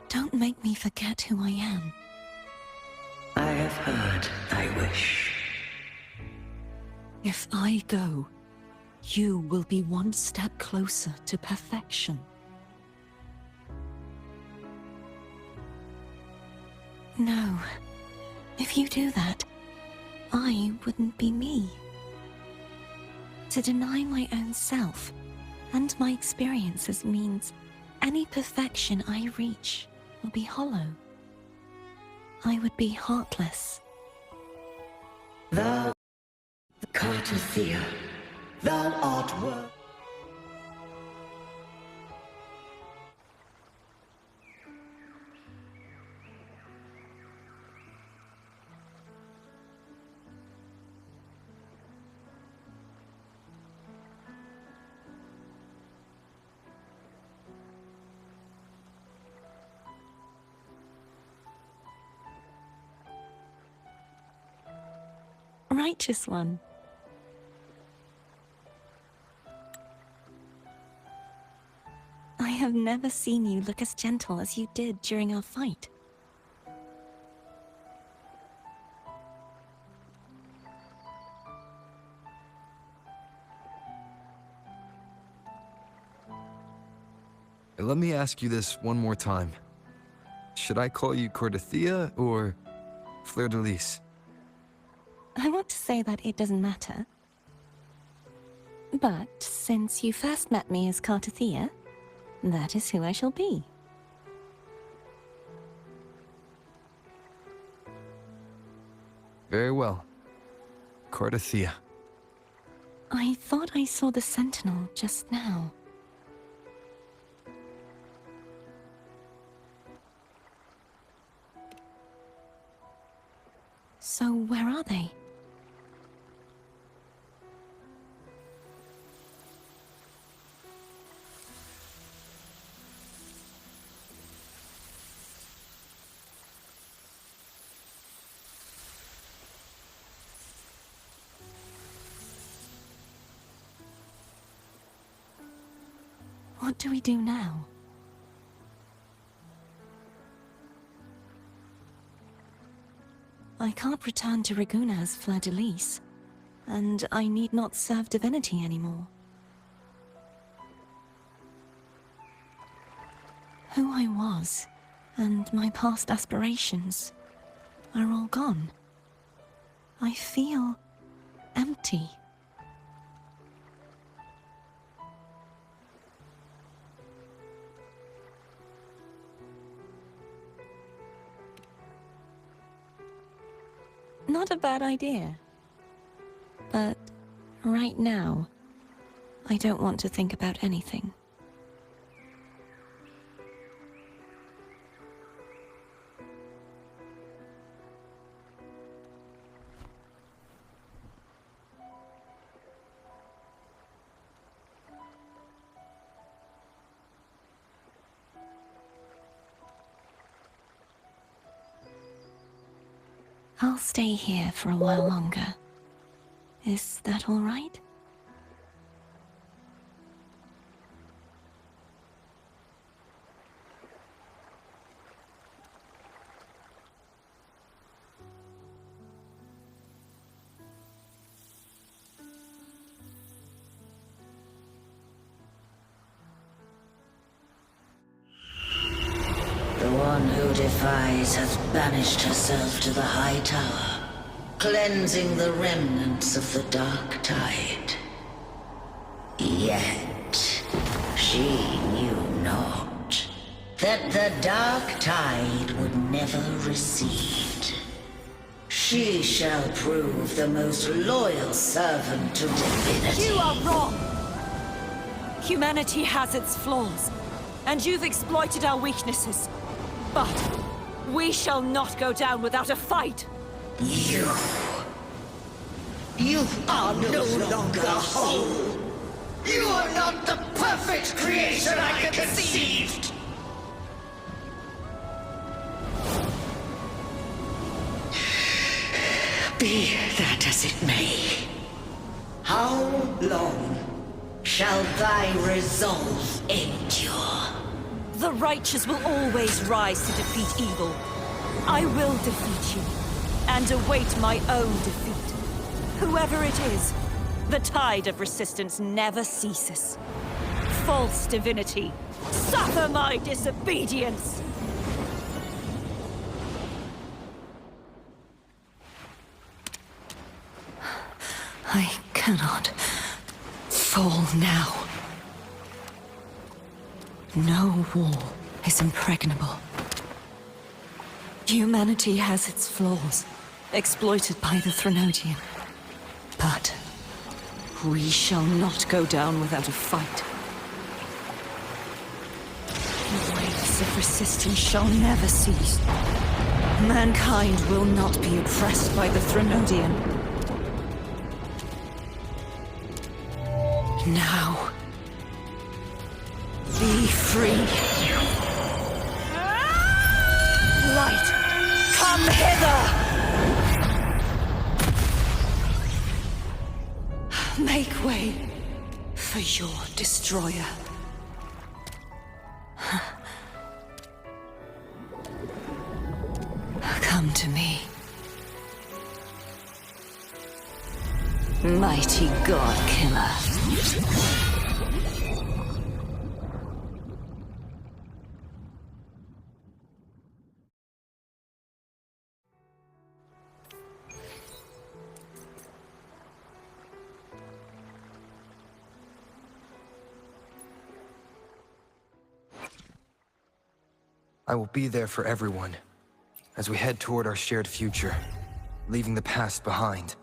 don't make me forget who I am. I have heard thy wish. If I go, you will be one step closer to perfection. No. If you do that, I wouldn't be me. To deny my own self and my experiences means any perfection I reach will be hollow. I would be heartless. Thou, Cartathea, thou art worth. Righteous one. I have never seen you look as gentle as you did during our fight. Let me ask you this one more time. Should I call you Cartathea or Fleur de Lis? I want to say that it doesn't matter. But since you first met me as Cartathea, that is who I shall be. Very well. Cartathea. I thought I saw the Sentinel just now. So where are they? What do we do now? I can't return to Raguna as Fleur de Lis, and I need not serve divinity anymore. Who I was, and my past aspirations, are all gone. I feel empty. Not a bad idea. But right now, I don't want to think about anything. I'll stay here for a while longer. Is that all right? The one who defies has banished herself to the High Tower, cleansing the remnants of the Dark Tide. Yet, she knew not that the Dark Tide would never recede. She shall prove the most loyal servant to divinity. You are wrong! Humanity has its flaws, and you've exploited our weaknesses. But we shall not go down without a fight! You are no longer whole! You are not the perfect creation I conceived! Be that as it may, how long shall thy resolve endure? The righteous will always rise to defeat evil. I will defeat you, and await my own defeat. Whoever it is, the tide of resistance never ceases. False divinity, suffer my disobedience! I cannot fall now. No wall is impregnable. Humanity has its flaws, exploited by the Threnodian. But we shall not go down without a fight. The waves of resistance shall never cease. Mankind will not be oppressed by the Threnodian. Now, be free. Light, come hither! Make way for your destroyer. Come to me. Mighty God Killer. I will be there for everyone as we head toward our shared future, leaving the past behind.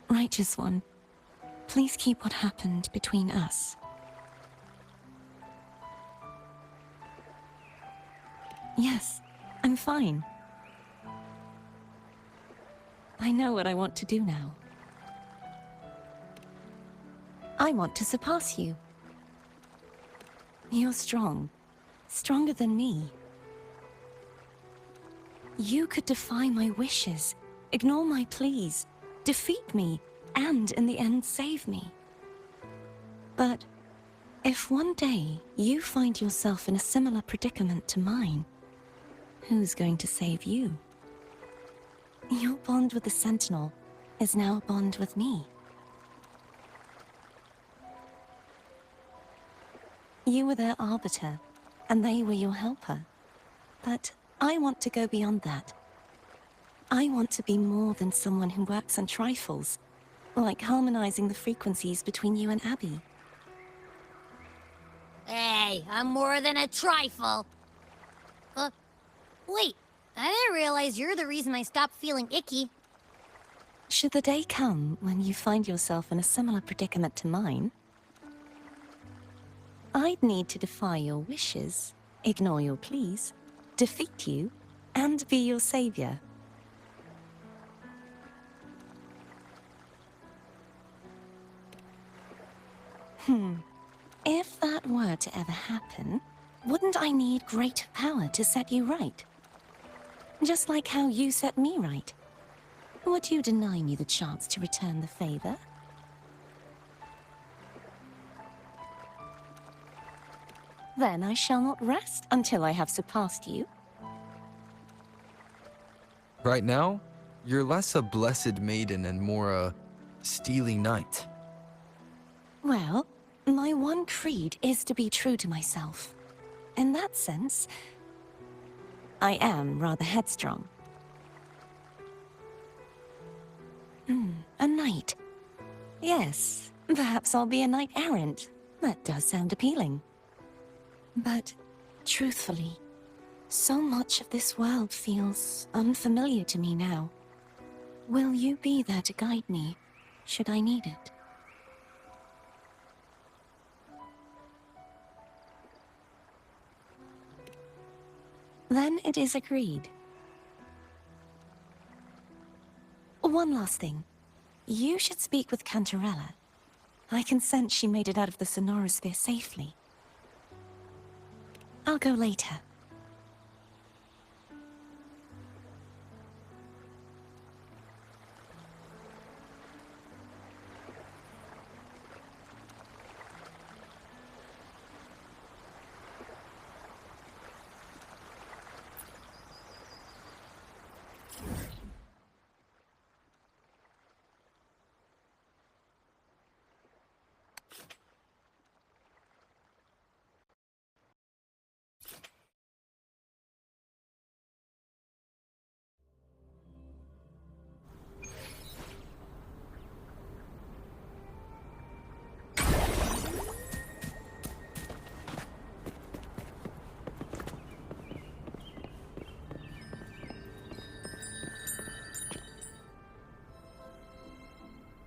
Righteous One, please keep what happened between us. Yes, I'm fine. I know what I want to do now. I want to surpass you. You're strong. Stronger than me. You could defy my wishes, ignore my pleas, defeat me, and in the end save me. But if one day you find yourself in a similar predicament to mine, who's going to save you? Your bond with the Sentinel is now a bond with me. You were their arbiter, and they were your helper. But I want to go beyond that. I want to be more than someone who works on trifles, like harmonizing the frequencies between you and Abby. Hey, I'm more than a trifle. Wait, I didn't realize you're the reason I stopped feeling icky. Should the day come when you find yourself in a similar predicament to mine, I'd need to defy your wishes, ignore your pleas, defeat you, and be your savior. If that were to ever happen, wouldn't I need greater power to set you right? Just like how you set me right. Would you deny me the chance to return the favor? Then I shall not rest until I have surpassed you. Right now, you're less a blessed maiden and more a steely knight. Well, my one creed is to be true to myself. In that sense, I am rather headstrong. A knight. Yes, perhaps I'll be a knight errant. That does sound appealing. But, truthfully, so much of this world feels unfamiliar to me now. Will you be there to guide me, should I need it? Then it is agreed. One last thing. You should speak with Cantarella. I can sense she made it out of the Sonorosphere safely. I'll go later.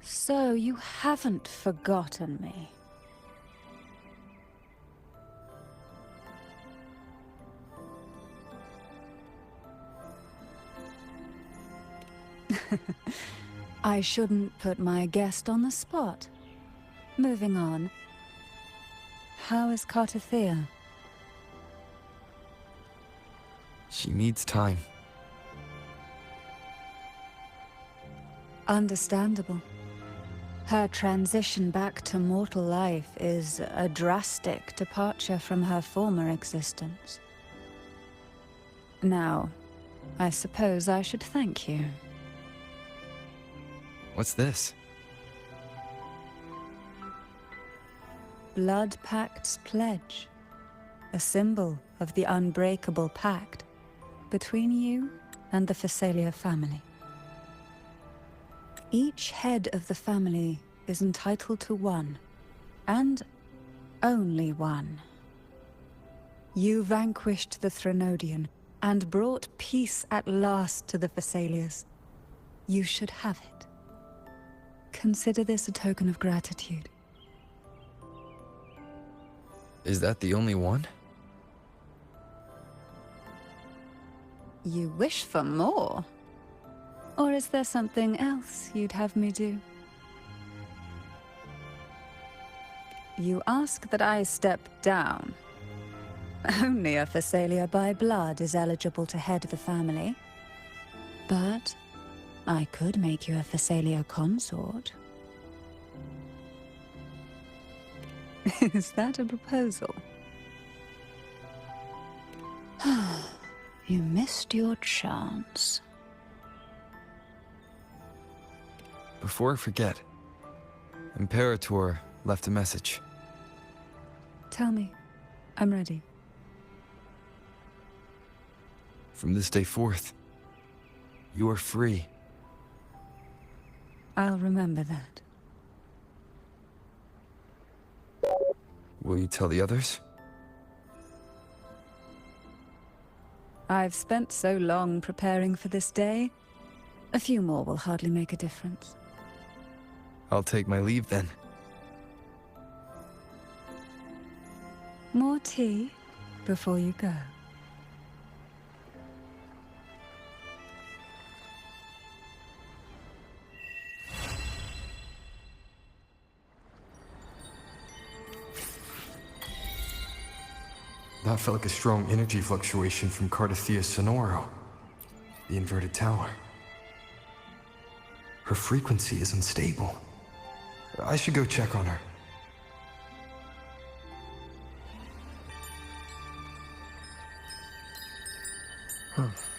So you haven't forgotten me. I shouldn't put my guest on the spot. Moving on. How is Cartathea? She needs time. Understandable. Her transition back to mortal life is a drastic departure from her former existence. Now, I suppose I should thank you. What's this? Blood Pact's pledge. A symbol of the unbreakable pact between you and the Phasalia family. Each head of the family is entitled to one, and only one. You vanquished the Threnodian and brought peace at last to the Phasalias. You should have it. Consider this a token of gratitude. Is that the only one? You wish for more? Or is there something else you'd have me do? You ask that I step down. Only a Phasalia by blood is eligible to head the family. But I could make you a Phasalia consort. Is that a proposal? You missed your chance. Before I forget, Imperator left a message. Tell me. I'm ready. From this day forth, you are free. I'll remember that. Will you tell the others? I've spent so long preparing for this day. A few more will hardly make a difference. I'll take my leave then. More tea before you go. That felt like a strong energy fluctuation from Cartathea's Sonoro, the inverted tower. Her frequency is unstable. I should go check on her. Huh.